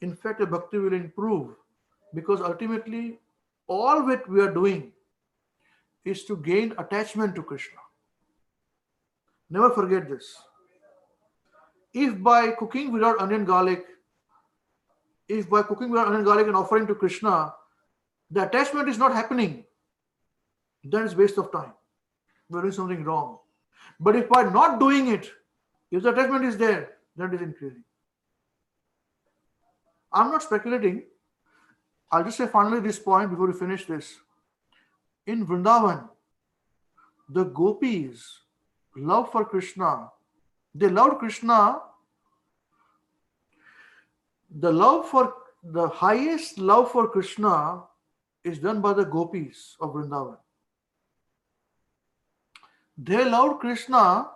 In fact, your bhakti will improve, because ultimately, all that we are doing is to gain attachment to Krishna. Never forget this. If by cooking without onion garlic, and offering to Krishna, the attachment is not happening, then it's waste of time. We're doing something wrong. But if by not doing it, if the attachment is there, then it is increasing. I'm not speculating. I'll just say finally this point before we finish this. In Vrindavan, the gopis' love for Krishna, they loved Krishna. The highest love for Krishna is done by the gopis of Vrindavan. They loved Krishna,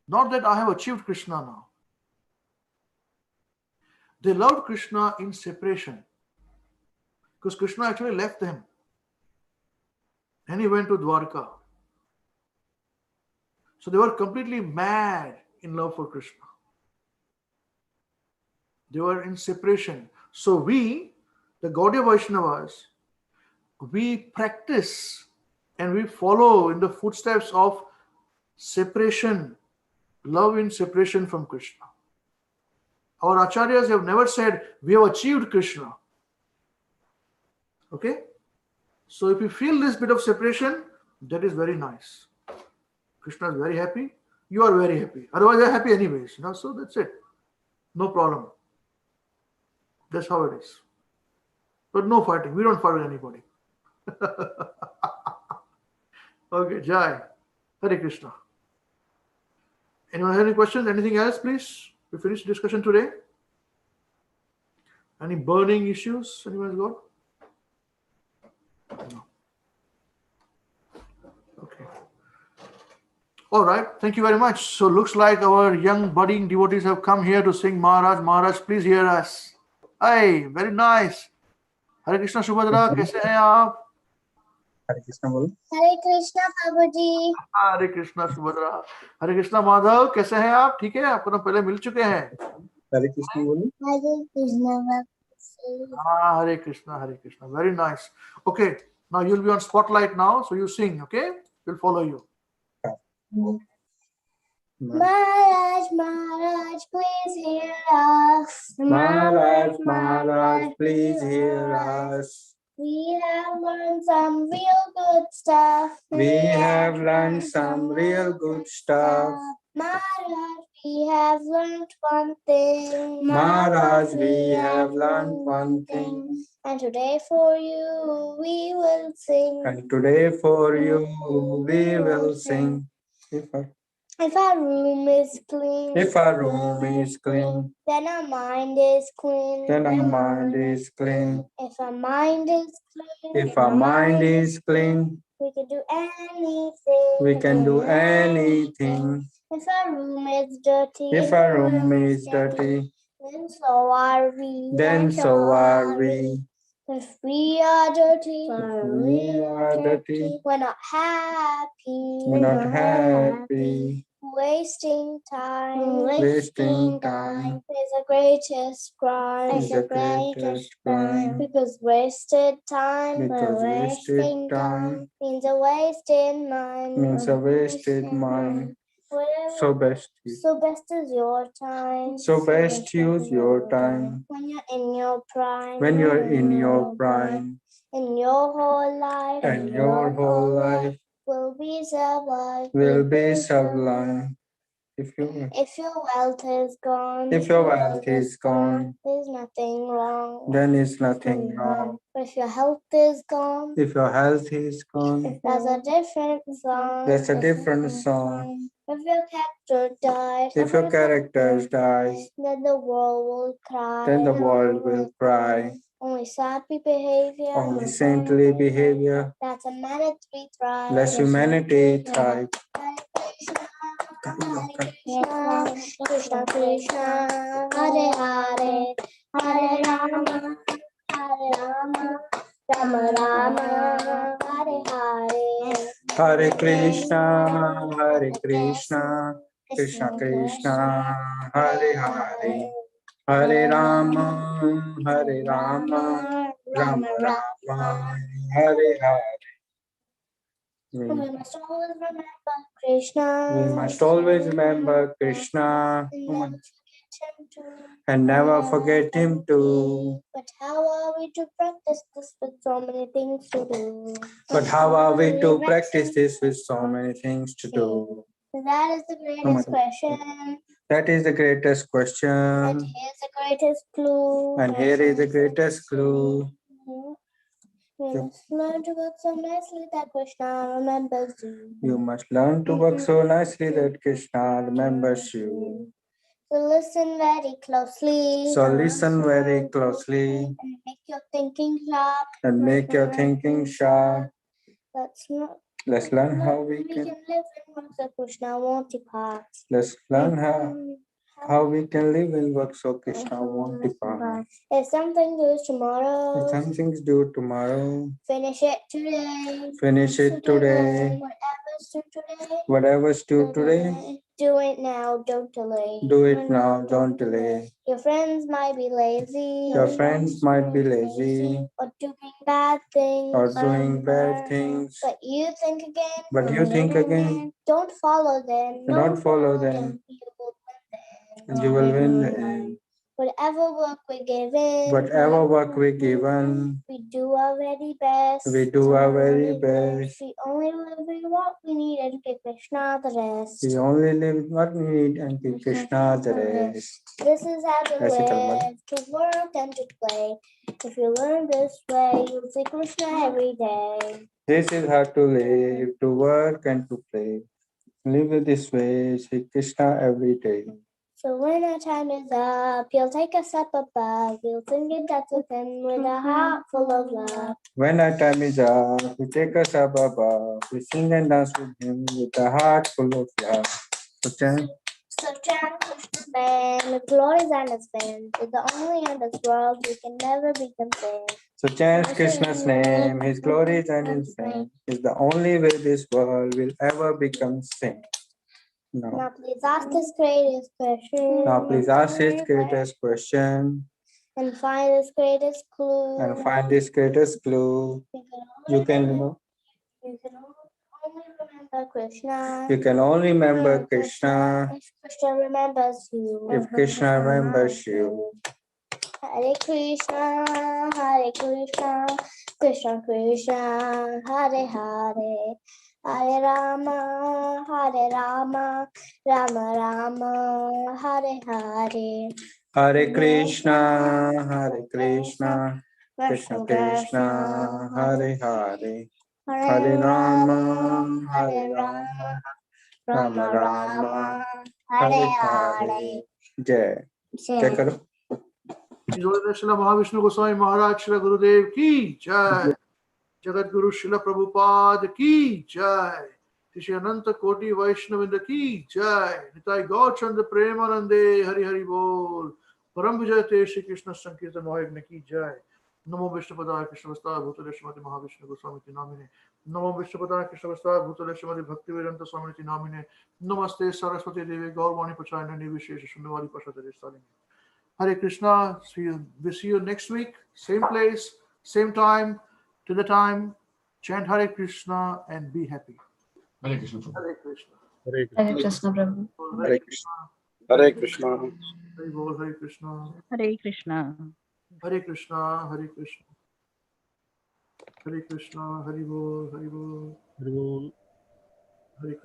not that I have achieved Krishna now. They loved Krishna in separation, because Krishna actually left them and he went to Dwarka. So they were completely mad in love for Krishna. They were in separation. So we, the Gaudiya Vaishnavas, we practice and we follow in the footsteps of separation, love in separation from Krishna. Our acharyas have never said, we have achieved Krishna. Okay? So if you feel this bit of separation, that is very nice. Krishna is very happy. You are very happy. Otherwise, they are happy anyways. So that's it. No problem. That's how it is. But no fighting. We don't fight with anybody. Okay, Jai. Hare Krishna. Anyone have any questions? Anything else, please? We finished the discussion today. Any burning issues anyone's got? No. Okay. All right. Thank you very much. So looks like our young budding devotees have come here to sing Maharaj. Maharaj, please hear us. Hey, very nice. Hare Krishna Subhadra, कैसे हैं आप? हरे कृष्ण बोलो। हरे कृष्णा बाबू जी। हरे कृष्णा सुभद्रा। हरे कृष्णा माधव, कैसे हैं आप? ठीक है, आपको तो पहले मिल चुके हैं। हरे कृष्ण बोलो। हरे कृष्णा बाबू। हाँ, हरे Krishna, very nice. Okay, now you'll be on spotlight now, so you sing, okay? We'll follow you. Maharaj, Maharaj, please hear us. Maharaj, Maharaj, please hear us. We have learned some real good stuff. We have learned some real good stuff. Maharaj, we have learned one thing. Maharaj, we have learned one thing. And today for you we will sing. And today for you we will sing. If our room is clean, If our room is clean, then our mind is clean. then our mind is clean. If our mind is clean, If our mind is clean, we can do anything. we can do anything. If our room is dirty, If our room is dirty, then so are we. then so are we. If we are dirty, We are dirty, we're not happy. we're not happy. Wasting time. Wasting time is the greatest crime. is the greatest crime. Because wasted time. Because wasted time means a wasted mind. means a wasted mind. So best use. So best is your time. So best use your time When you're in your prime. when you're in your prime. In your whole life. And your whole life will be sublime. will be sublime. If your wealth is gone. if your wealth is gone, there's nothing wrong. then is nothing wrong. But if your health is gone. If your health is gone, That's a different song. that's a different song. If your character dies. If your character dies, then the world will cry. then the world will cry. Only sappy behavior. Only saintly behavior That's humanity thrive. lets humanity thrive. Krishna Krishna, Hare Hare, Hare Rama, Hare Rama, Rama Rama, Hare Hare. Hare Krishna, Hare Krishna, Krishna Krishna, Hare Hare. Hare Rama, Hare Rama, Rama Rama, Hare Hare. We must always remember Krishna. We must always remember Krishna and never forget him too. But how are we to practice this with so many things to do? But how are we to practice this with so many things to do? That is the greatest question. That is the greatest And question. here's the greatest clue. And here is the greatest clue. We must learn to work so nicely that Krishna remembers you. You must learn to work so nicely that Krishna remembers you. So listen very closely. So listen very closely And make your thinking sharp. and make your thinking sharp. Let's learn how we can can. live in work so Krishna won't depart. Let's learn how we can live and work so Krishna won't depart. If something due tomorrow, If something's due tomorrow, finish it today. finish it today. Whatever's due today, Whatever's due today, do it now, don't delay. do it now, don't delay. Your friends might be lazy. Your friends might be lazy Or doing bad things. or doing bad things, But you think again. but you think again, Don't follow them. don't follow them, and you will win the end. Whatever work we're given. Whatever work we're given, We do our very best. we do our very best. We only live in what we need and give Krishna the rest. We only live what we need and give Krishna the rest. This is how to That's it, Alma. live, to work and to play. If you learn this way, you'll see Krishna every day. This is how to live, to work and to play. Live it this way, see Krishna every day. So when our time is up, you'll take us up above. We'll sing and dance with him with a heart full of love. When our time is up, we take us up above. We sing and dance with him with a heart full of love. So chant. So chant Krishna's name, his glories and his fame. He's the only in this world who can never be compared. So chant Krishna's name, his glories and his fame. Is the only way this world will ever become sane. Now please ask his greatest question. Now please ask his greatest question And find his greatest clue. and find this greatest clue. You can know. You can only remember Krishna. You can only remember Krishna If Krishna remembers you. if Krishna remembers you. Hare Krishna, Krishna Krishna, Hare Hare, Hare Rama, Rama Rama, Hare Hare. Hare Krishna, Krishna Krishna, Hare Hare, Hare Rama, Rama Rama, Hare Hare. Jai. Jai karo. His Holiness Srila Mahavishnu Goswami Maharaj Srila Gurudev ki jai. Jagat Guru Srila Prabhupada ki jai. Shri Ananta Koti Vaishnavinda ki jai. Nitai Gaur Chandra Premanande Hari Hari Bol. Param Vijayate Shri Krishna Sankirtan Mahayagna ki jai. Namo Vishnu Padaya Krishna Vastava Bhutale Srimati Mahavishnu Goswami Namine. Namo Vishnu Padaya Krishna Vastava Bhutale Srimati Bhakti Vedanta Swami Namine. Namaste Saraswati Devi Gaurvani Pachayana Nivishesha Shundavari Pashatari Salini. Hare Krishna. We see you next week. Same place, same time. Till the time, chant Hare Krishna and be happy. Hare Krishna. Hare Krishna. Hare Krishna. Hare Krishna, Prabhu. Hare Krishna. Hare Krishna. Hare Bol, Hare Krishna. Hare Krishna. Hare Krishna. Hare Krishna. Hare Krishna. Hare Bol, Hare Bol. Hare Bol.